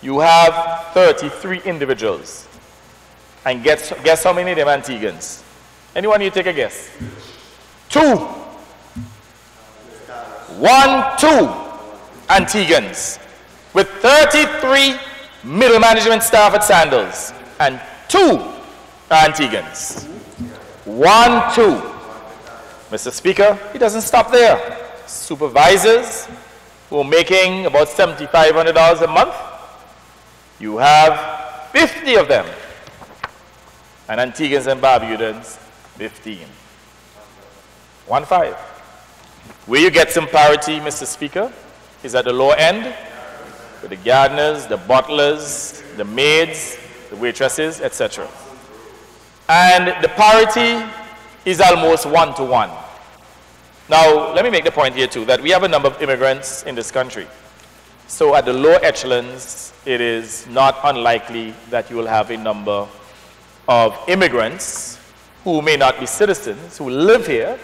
you have 33 individuals. And guess how many of them Antiguans? Anyone you take a guess? 2. 1, 2 Antiguans. With 33 middle management staff at Sandals. And 2 Antiguans. 1, 2. Mr. Speaker, it doesn't stop there. Supervisors who are making about $7,500 a month, you have 50 of them. And Antiguans and Barbudans, 15. 1-5. Where you get some parity, Mr. Speaker, is at the lower end, with the gardeners, the butlers, the maids, the waitresses, etc. And the parity is almost 1-to-1. Now, let me make the point here too, that we have a number of immigrants in this country. So at the lower echelons, it is not unlikely that you will have a number of immigrants who may not be citizens, who live here,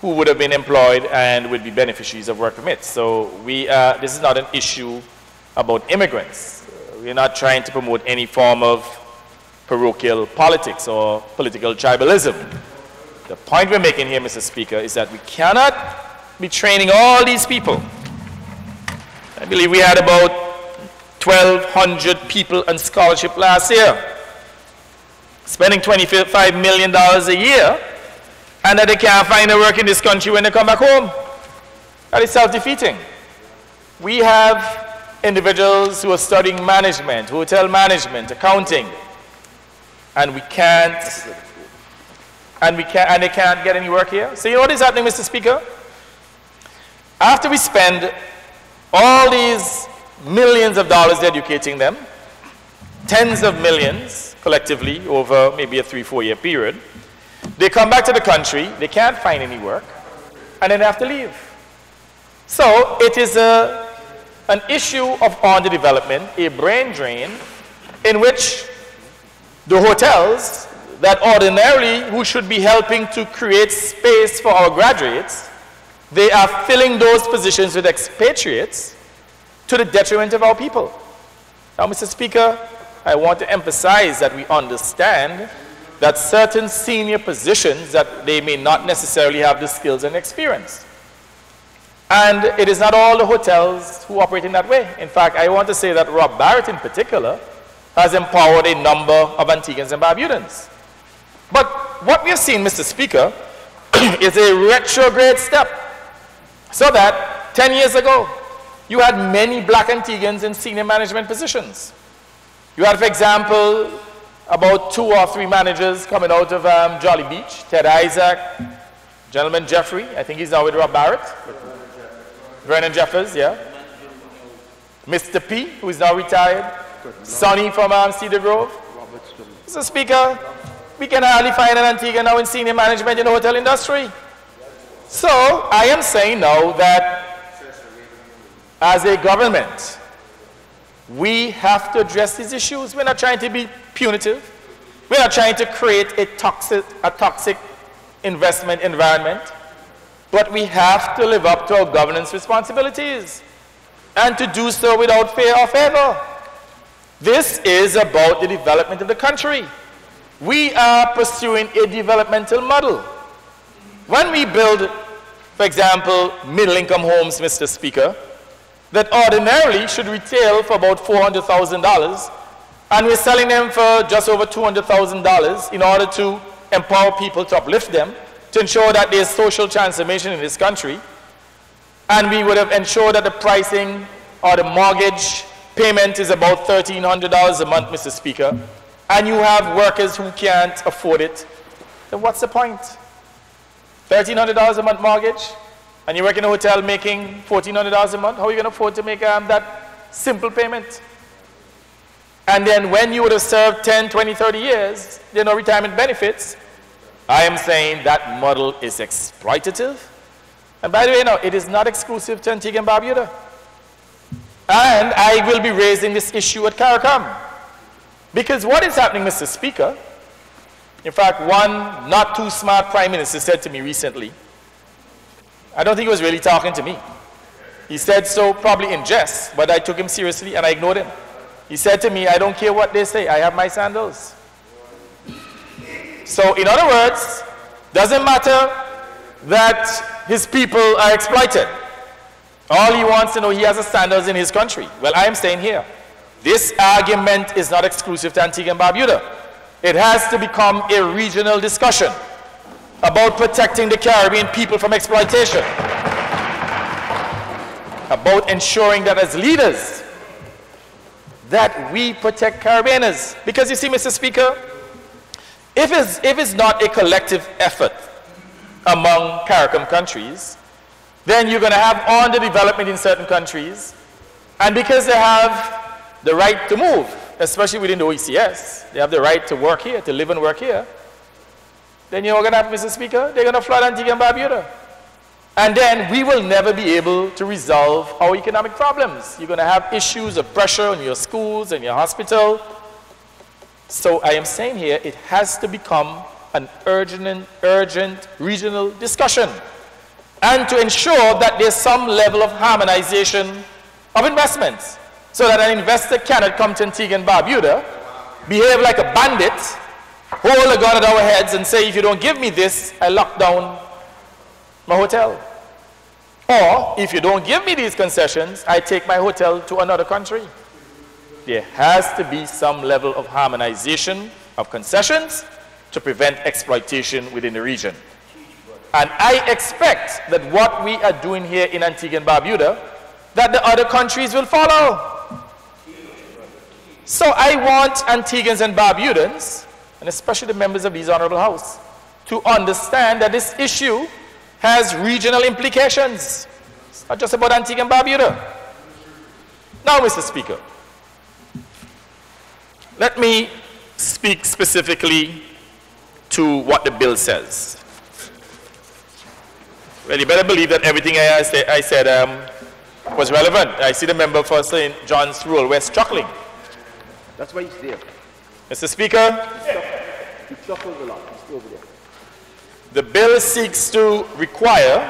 who would have been employed and would be beneficiaries of work permits. So this is not an issue about immigrants. We're not trying to promote any form of parochial politics or political tribalism. The point we're making here, Mr. Speaker, is that we cannot be training all these people. I believe we had about 1,200 people on scholarship last year, spending $25 million a year, and that they can't find a work in this country when they come back home. That is self-defeating. We have individuals who are studying management, hotel management, accounting, and they can't get any work here. So you know what is happening, Mr. Speaker? After we spend all these millions of dollars educating them, tens of millions collectively over maybe a 3-4 year period, they come back to the country, they can't find any work, and then they have to leave. So it is an issue of underdevelopment, a brain drain, in which the hotels that ordinarily who should be helping to create space for our graduates, they are filling those positions with expatriates to the detriment of our people. Now, Mr. Speaker, I want to emphasize that we understand that certain senior positions that they may not necessarily have the skills and experience. And it is not all the hotels who operate in that way. In fact, I want to say that Rob Barrett in particular has empowered a number of Antiguans and Barbudans. But what we have seen, Mr. Speaker, is a retrograde step. So that 10 years ago, you had many black Antiguans in senior management positions. You had, for example, about 2 or 3 managers coming out of Jolly Beach, Ted Isaac, gentleman Jeffrey, I think he's now with Rob Barrett. Vernon Jeffers, yeah. Mr. P, who is now retired. Sonny from Cedar Grove. Mr. Speaker, we can hardly find an Antiguan now in senior management in the hotel industry. So I am saying now that as a government, we have to address these issues. We're not trying to be punitive. We're not trying to create a toxic investment environment, but we have to live up to our governance responsibilities and to do so without fear or favor. This is about the development of the country. We are pursuing a developmental model. When we build, for example, middle-income homes, Mr. Speaker, that ordinarily should retail for about $400,000, and we're selling them for just over $200,000 in order to empower people, to uplift them, to ensure that there's social transformation in this country. And we would have ensured that the pricing or the mortgage payment is about $1,300 a month, Mr. Speaker, and you have workers who can't afford it, then what's the point? $1,300 a month mortgage, and you work in a hotel making $1,400 a month, how are you going to afford to make that simple payment? And then when you would have served 10, 20, 30 years, there are no retirement benefits. I am saying that model is exploitative. And by the way, no, it is not exclusive to Antigua and Barbuda. And I will be raising this issue at CARICOM. Because what is happening, Mr. Speaker, in fact, one not too smart prime minister said to me recently, I don't think he was really talking to me. He said so probably in jest, but I took him seriously and I ignored him. He said to me, I don't care what they say, I have my sandals. So in other words, doesn't matter that his people are exploited. All he wants to know, he has the sandals in his country. Well, I am saying here, this argument is not exclusive to Antigua and Barbuda. It has to become a regional discussion about protecting the Caribbean people from exploitation. About ensuring that as leaders, that we protect Caribbeaners. Because you see, Mr. Speaker, if it's not a collective effort among CARICOM countries, then you're going to have underdevelopment in certain countries, and because they have the right to move, especially within the OECS, they have the right to work here, to live and work here, then you know what's going to happen, Mr. Speaker? They're going to flood Antigua and Barbuda. And then we will never be able to resolve our economic problems. You're going to have issues of pressure on your schools and your hospital. So I am saying here, it has to become an urgent regional discussion. And to ensure that there's some level of harmonization of investments, so that an investor cannot come to Antigua and Barbuda, behave like a bandit, hold a gun at our heads and say, if you don't give me this, I lock down my hotel. Or, if you don't give me these concessions, I take my hotel to another country. There has to be some level of harmonization of concessions to prevent exploitation within the region. And I expect that what we are doing here in Antigua and Barbuda, that the other countries will follow. So I want Antiguans and Barbudans, and especially the members of this Honorable House, to understand that this issue has regional implications. It's not just about Antigua and Barbuda. Now, Mr. Speaker, let me speak specifically to what the bill says. Well, you better believe that everything I said was relevant. I see the member for St. John's Rural West chuckling. That's why he's there. Mr. Speaker, He chuckles a lot. He's over there. the bill seeks to require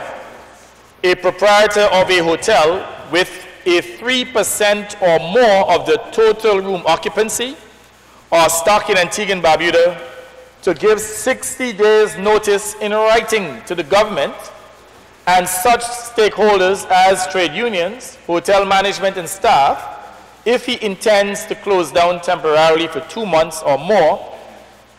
a proprietor of a hotel with a 3% or more of the total room occupancy or stock in Antigua and Barbuda to give 60 days notice in writing to the government and such stakeholders as trade unions, hotel management and staff, if he intends to close down temporarily for 2 months or more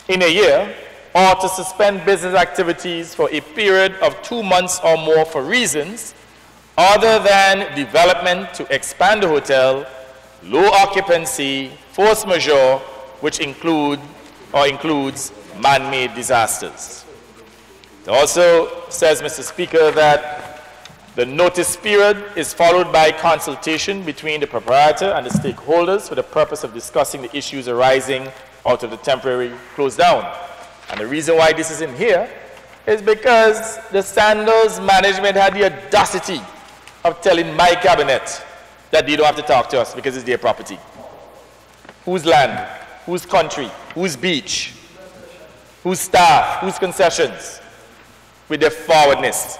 in a year, or to suspend business activities for a period of 2 months or more for reasons other than development to expand the hotel, low occupancy, force majeure, which includes man-made disasters. It also says, Mr. Speaker, that the notice period is followed by consultation between the proprietor and the stakeholders for the purpose of discussing the issues arising out of the temporary close down. And the reason why this is in here is because the Sandals management had the audacity of telling my cabinet that they don't have to talk to us because it's their property. Whose land? Whose country? Whose beach? whose staff, whose concessions, with their forwardness.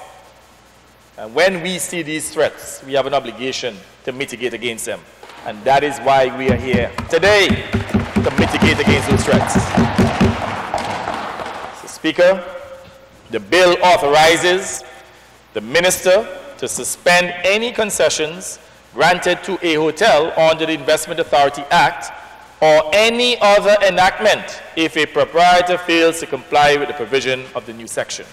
And when we see these threats, we have an obligation to mitigate against them. And that is why we are here today, to mitigate against those threats. So, Speaker, the bill authorizes the minister to suspend any concessions granted to a hotel under the Investment Authority Act or any other enactment if a proprietor fails to comply with the provision of the new section.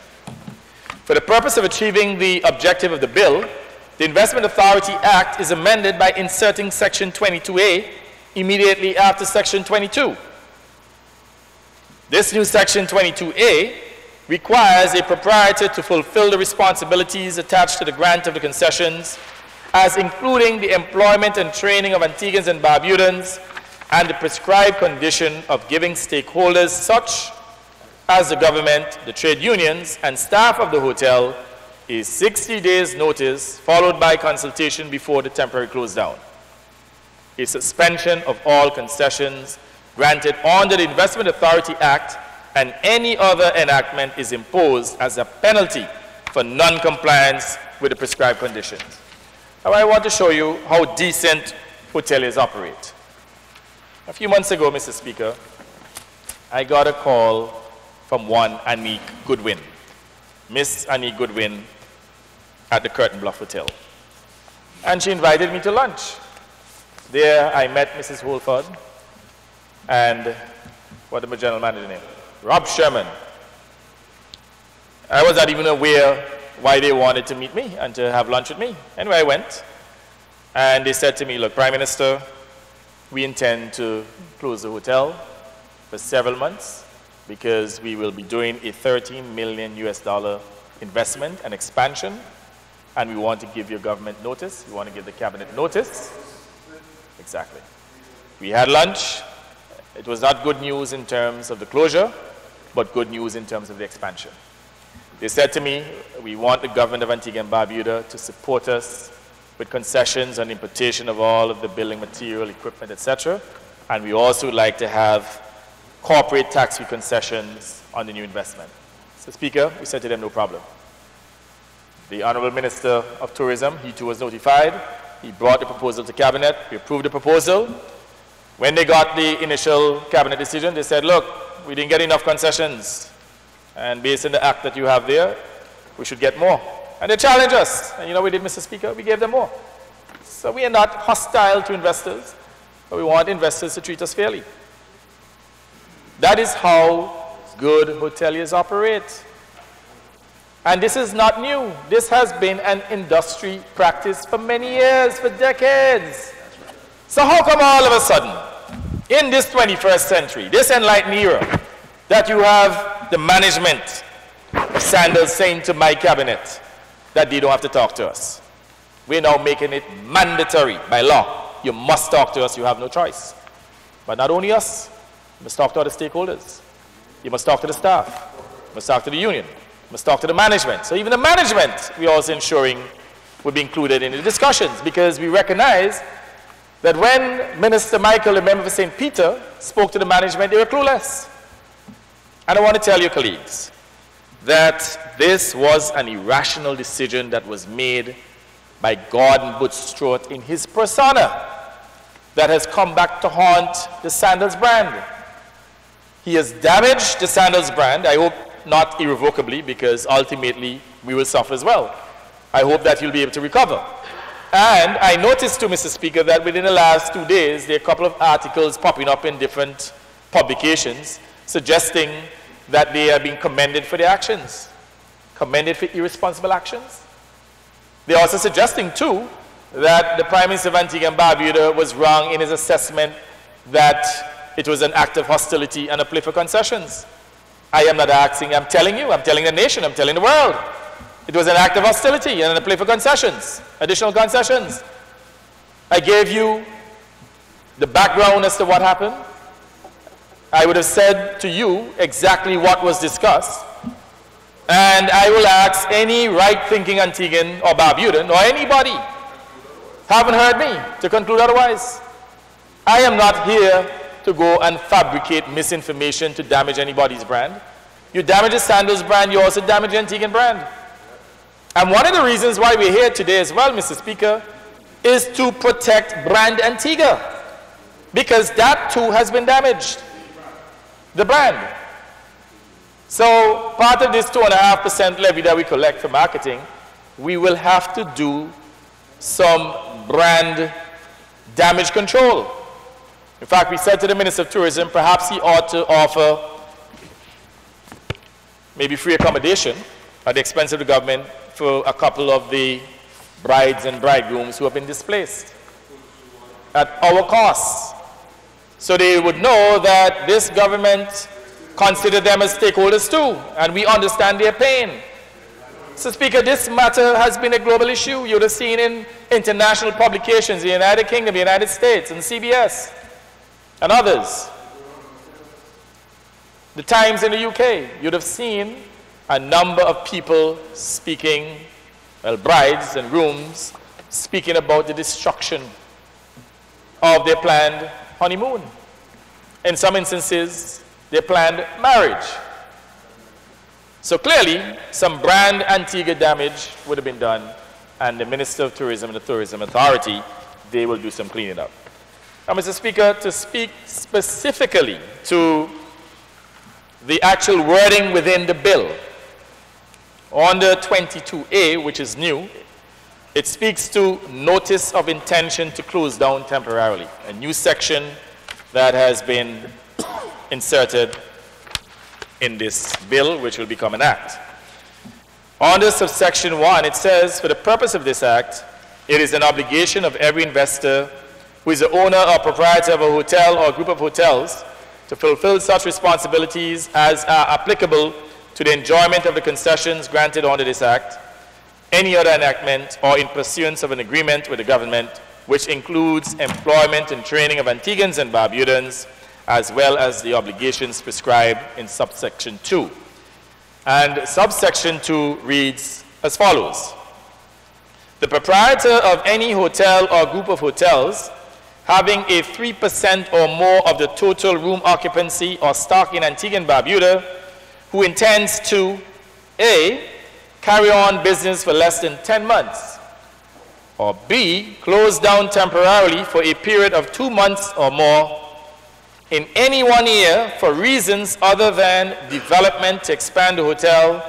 For the purpose of achieving the objective of the bill, the Investment Authority Act is amended by inserting Section 22A immediately after Section 22. This new Section 22A requires a proprietor to fulfill the responsibilities attached to the grant of the concessions, as including the employment and training of Antiguans and Barbudans, and the prescribed condition of giving stakeholders such as the government, the trade unions, and staff of the hotel a 60 days notice followed by consultation before the temporary close down. A suspension of all concessions granted under the Investment Authority Act and any other enactment is imposed as a penalty for non-compliance with the prescribed conditions. Now I want to show you how decent hoteliers operate. A few months ago, Mr. Speaker, I got a call from one Anique Goodwin, Miss Anique Goodwin at the Curtain Bluff Hotel. And she invited me to lunch. There I met Mrs. Holford and what the general manager name? Rob Sherman. I was not even aware why they wanted to meet me and to have lunch with me. Anyway, I went and they said to me, look, Prime Minister, we intend to close the hotel for several months because we will be doing a $13 million investment and expansion, and we want to give your government notice. We want to give the cabinet notice. Exactly. We had lunch. It was not good news in terms of the closure, but good news in terms of the expansion. They said to me, we want the government of Antigua and Barbuda to support us with concessions on importation of all of the building material, equipment, etc. And we also would like to have corporate tax-free concessions on the new investment. So, Speaker, we said to them, no problem. The Honorable Minister of Tourism, he too was notified. He brought the proposal to Cabinet. We approved the proposal. When they got the initial Cabinet decision, they said, look, we didn't get enough concessions. And based on the act that you have there, we should get more. And they challenged us. And you know what we did, Mr. Speaker? We gave them more. So we are not hostile to investors, but we want investors to treat us fairly. That is how good hoteliers operate. And this is not new. This has been an industry practice for many years, for decades. So how come all of a sudden, in this 21st century, this enlightened era, that you have the management of Sandals saying to my cabinet that they don't have to talk to us? We're now making it mandatory by law. You must talk to us, you have no choice. But not only us, you must talk to other stakeholders. You must talk to the staff. You must talk to the union. You must talk to the management. So even the management, we're also ensuring will be included in the discussions, because we recognize that when Minister Michael, the member for St. Peter, spoke to the management, they were clueless. And I want to tell you, colleagues, that this was an irrational decision that was made by Gordon Butstrode in his persona that has come back to haunt the Sandals brand. He has damaged the Sandals brand, I hope not irrevocably, because ultimately we will suffer as well. I hope that you'll be able to recover. And I noticed too, Mr. Speaker, that within the last 2 days, there are a couple of articles popping up in different publications suggesting that they are being commended for their actions, commended for irresponsible actions. They're also suggesting too that the Prime Minister of Antigua and Barbuda was wrong in his assessment that it was an act of hostility and a play for concessions. I am not asking, I'm telling you, I'm telling the nation, I'm telling the world. It was an act of hostility and a play for concessions, additional concessions. I gave you the background as to what happened. I would have said to you exactly what was discussed. And I will ask any right-thinking Antiguan or Barbudan or anybody, haven't heard me, to conclude otherwise. I am not here to go and fabricate misinformation to damage anybody's brand. You damage the Sandals brand, you also damage the Antiguan brand. And one of the reasons why we're here today as well, Mr. Speaker, is to protect brand Antigua, because that too has been damaged, the brand. So part of this 2.5% levy that we collect for marketing, we will have to do some brand damage control. In fact, we said to the Minister of Tourism, perhaps he ought to offer maybe free accommodation at the expense of the government for a couple of the brides and bridegrooms who have been displaced at our cost. So they would know that this government considers them as stakeholders too, and we understand their pain. So, Speaker, this matter has been a global issue. You would have seen in international publications, the United Kingdom, the United States, and CBS, and others. The Times in the UK, you'd have seen a number of people speaking, well, brides and grooms, speaking about the destruction of their planned honeymoon. In some instances, their planned marriage. So clearly, some brand Antigua damage would have been done, and the Minister of Tourism and the Tourism Authority, they will do some cleaning up. Now, Mr. Speaker, to speak specifically to the actual wording within the bill, under 22A, which is new, it speaks to notice of intention to close down temporarily, a new section that has been inserted in this bill, which will become an act. Under subsection 1, it says, for the purpose of this act, it is an obligation of every investor who is the owner or proprietor of a hotel or group of hotels to fulfill such responsibilities as are applicable to the enjoyment of the concessions granted under this act, any other enactment, or in pursuance of an agreement with the government, which includes employment and training of Antiguans and Barbudans, as well as the obligations prescribed in subsection 2. And subsection 2 reads as follows. The proprietor of any hotel or group of hotels having a 3% or more of the total room occupancy or stock in Antigua and Barbuda, who intends to A, carry on business for less than 10 months, or B, close down temporarily for a period of 2 months or more in any 1 year for reasons other than development to expand the hotel,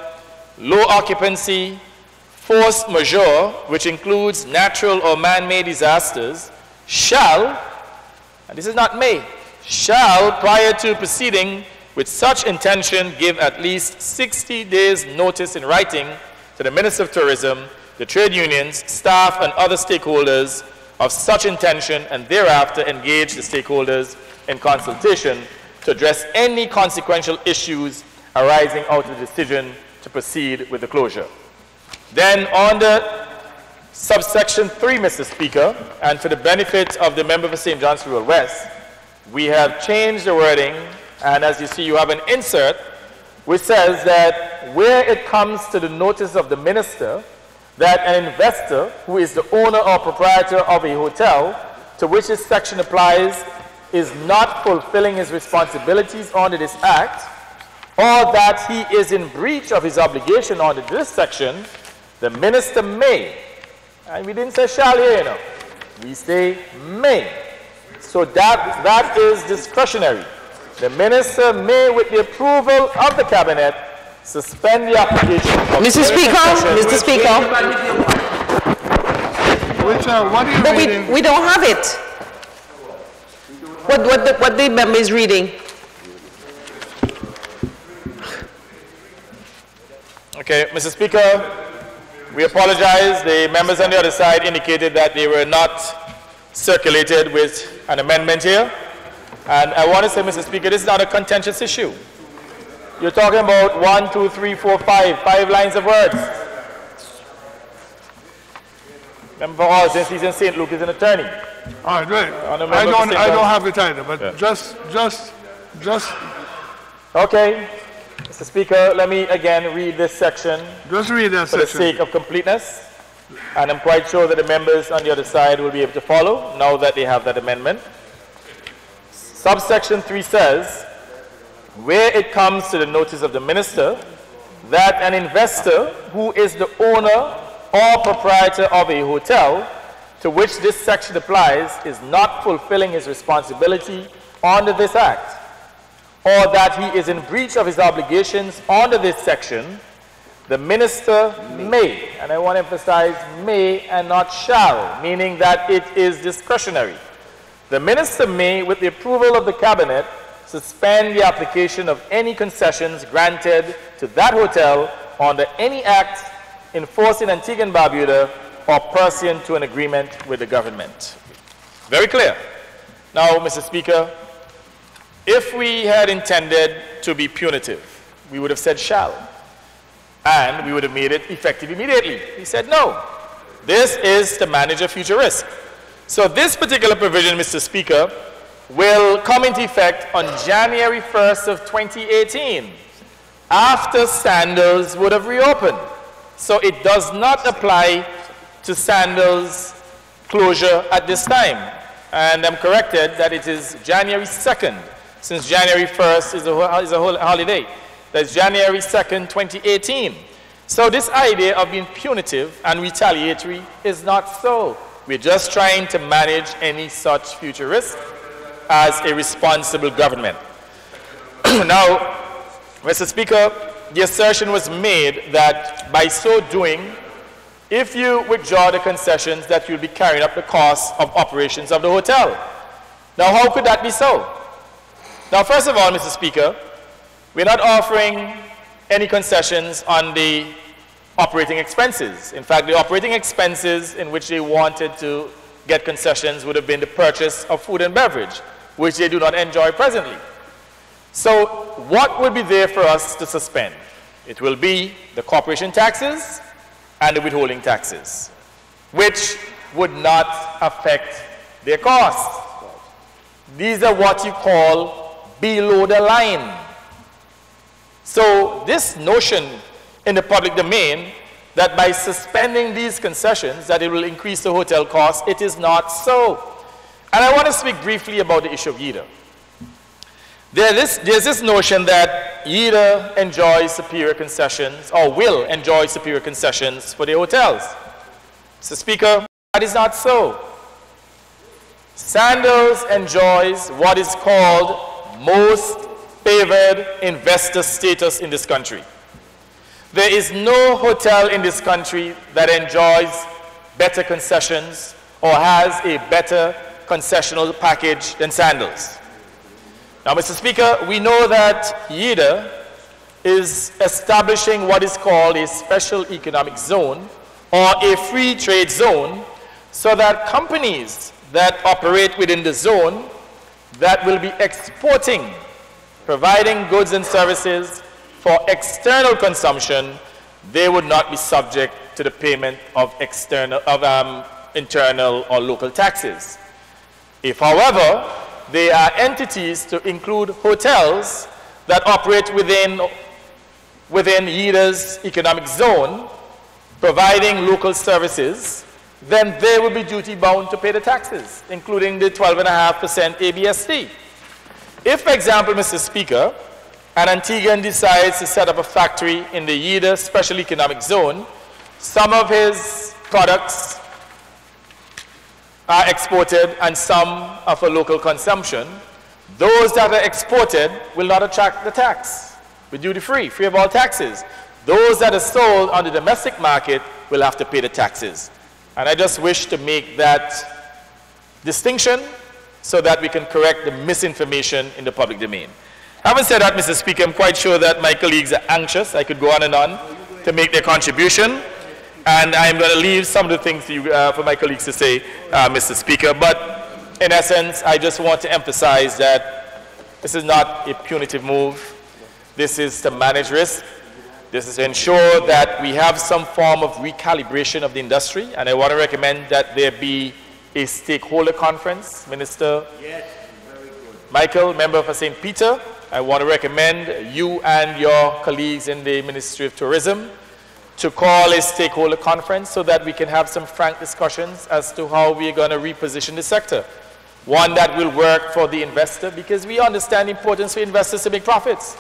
low occupancy, force majeure, which includes natural or man-made disasters, shall, and this is not may, shall, prior to proceeding with such intention, give at least 60 days notice in writing to the Minister of Tourism, the trade unions, staff, and other stakeholders of such intention, and thereafter engage the stakeholders in consultation to address any consequential issues arising out of the decision to proceed with the closure. Then under subsection 3, Mr. Speaker, and for the benefit of the member for St. John's Rural West, we have changed the wording, and as you see, you have an insert which says that where it comes to the notice of the minister that an investor who is the owner or proprietor of a hotel to which this section applies is not fulfilling his responsibilities under this act, or that he is in breach of his obligation under this section, the minister may, and we didn't say shall here, you know, we say may. So that is discretionary. The minister may, with the approval of the cabinet, suspend the application. Mr. Speaker, What are you but reading? we don't have it. What the member is reading. Okay, Mr. Speaker, we apologize. The members on the other side indicated that they were not circulated with an amendment here. And I want to say, Mr. Speaker, this is not a contentious issue. You're talking about 1, 2, 3, 4, 5 lines of words. Member Hall, since he's in St. Luke, is an attorney. All right, right. I don't have the title, but Yeah. just. Okay, Mr. Speaker, let me again read this section Just read that for the section. sake of completeness. And I'm quite sure that the members on the other side will be able to follow now that they have that amendment. Subsection 3 says, where it comes to the notice of the minister that an investor who is the owner or proprietor of a hotel to which this section applies is not fulfilling his responsibility under this act, or that he is in breach of his obligations under this section, the minister may, and I want to emphasize may and not shall, meaning that it is discretionary. The minister may, with the approval of the cabinet, suspend the application of any concessions granted to that hotel under any act enforcing Antigua and Barbuda or pursuant to an agreement with the government. Very clear. Now, Mr. Speaker, if we had intended to be punitive, we would have said shall, and we would have made it effective immediately. He said no. This is to manage a future risk. So this particular provision, Mr. Speaker, will come into effect on January 1st of 2018, after Sandals would have reopened. So it does not apply to Sandals closure at this time. And I'm corrected that it is January 2nd, since January 1st is a holiday. That's January 2nd, 2018. So this idea of being punitive and retaliatory is not so. We're just trying to manage any such future risk as a responsible government. Now, Mr. Speaker, the assertion was made that by so doing, if you withdraw the concessions, that you'll be carrying up the cost of operations of the hotel. Now, how could that be so? Now, first of all, Mr. Speaker, we're not offering any concessions on the operating expenses. In fact, the operating expenses in which they wanted to get concessions would have been the purchase of food and beverage, which they do not enjoy presently. So what will be there for us to suspend? It will be the corporation taxes and the withholding taxes, which would not affect their costs. These are what you call below the line. So this notion in the public domain that by suspending these concessions that it will increase the hotel cost, it is not so. And I want to speak briefly about the issue of YIDA. There's this notion that YIDA enjoys superior concessions or will enjoy superior concessions for the hotels. Mr. Speaker, that is not so. Sandals enjoys what is called most favored investor status in this country. There is no hotel in this country that enjoys better concessions or has a better concessional package than Sandals. Now, Mr. Speaker, we know that YIDA is establishing what is called a special economic zone or a free trade zone so that companies that operate within the zone that will be exporting, providing goods and services for external consumption, they would not be subject to the payment of internal or local taxes. If, however, they are entities to include hotels that operate within YIDA's economic zone, providing local services, then they will be duty-bound to pay the taxes, including the 12.5% ABST. If, for example, Mr. Speaker, an Antiguan decides to set up a factory in the YIDA Special Economic Zone, some of his products are exported and some are for local consumption. Those that are exported will not attract the tax. We're duty-free, free of all taxes. Those that are sold on the domestic market will have to pay the taxes. And I just wish to make that distinction so that we can correct the misinformation in the public domain. Having said that, Mr. Speaker, I'm quite sure that my colleagues are anxious, I could go on and on, to make their contribution. And I'm going to leave some of the things to you, for my colleagues to say, Mr. Speaker. But in essence, I just want to emphasize that this is not a punitive move. This is to manage risk. This is to ensure that we have some form of recalibration of the industry. And I want to recommend that there be a stakeholder conference. Minister Michael, member for St. Peter, I want to recommend you and your colleagues in the Ministry of Tourism to call a stakeholder conference so that we can have some frank discussions as to how we're going to reposition the sector. one that will work for the investor, because we understand the importance for investors to make profits.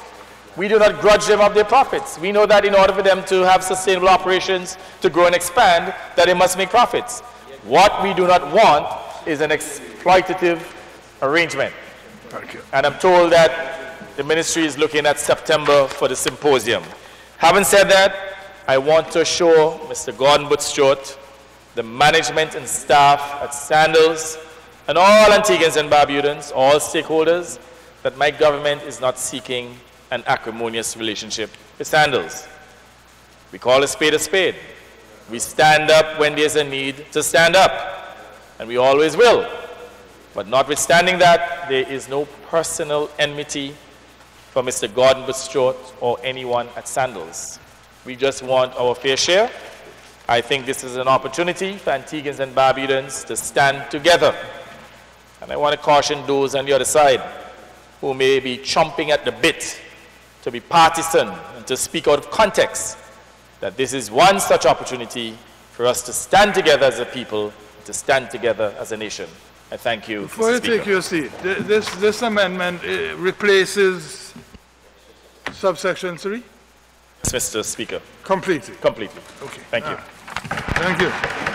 We do not grudge them of their profits. We know that in order for them to have sustainable operations, to grow and expand, that they must make profits. What we do not want is an exploitative arrangement. And I'm told that the ministry is looking at September for the symposium. Having said that, I want to assure Mr. Gordon Buttigieg, the management and staff at Sandals, and all Antiguans and Barbudans, all stakeholders, that my government is not seeking an acrimonious relationship with Sandals. We call a spade a spade. We stand up when there's a need to stand up, and we always will. But notwithstanding that, there is no personal enmity for Mr. Gordon Buttigieg or anyone at Sandals. We just want our fair share. I think this is an opportunity for Antiguans and Barbudans to stand together. And I want to caution those on the other side who may be chomping at the bit to be partisan and to speak out of context, that this is one such opportunity for us to stand together as a people, to stand together as a nation. I thank you, Before you take your seat, this amendment replaces subsection 3? Mr. Speaker. Completely? Completely. Okay. Thank you. Thank you.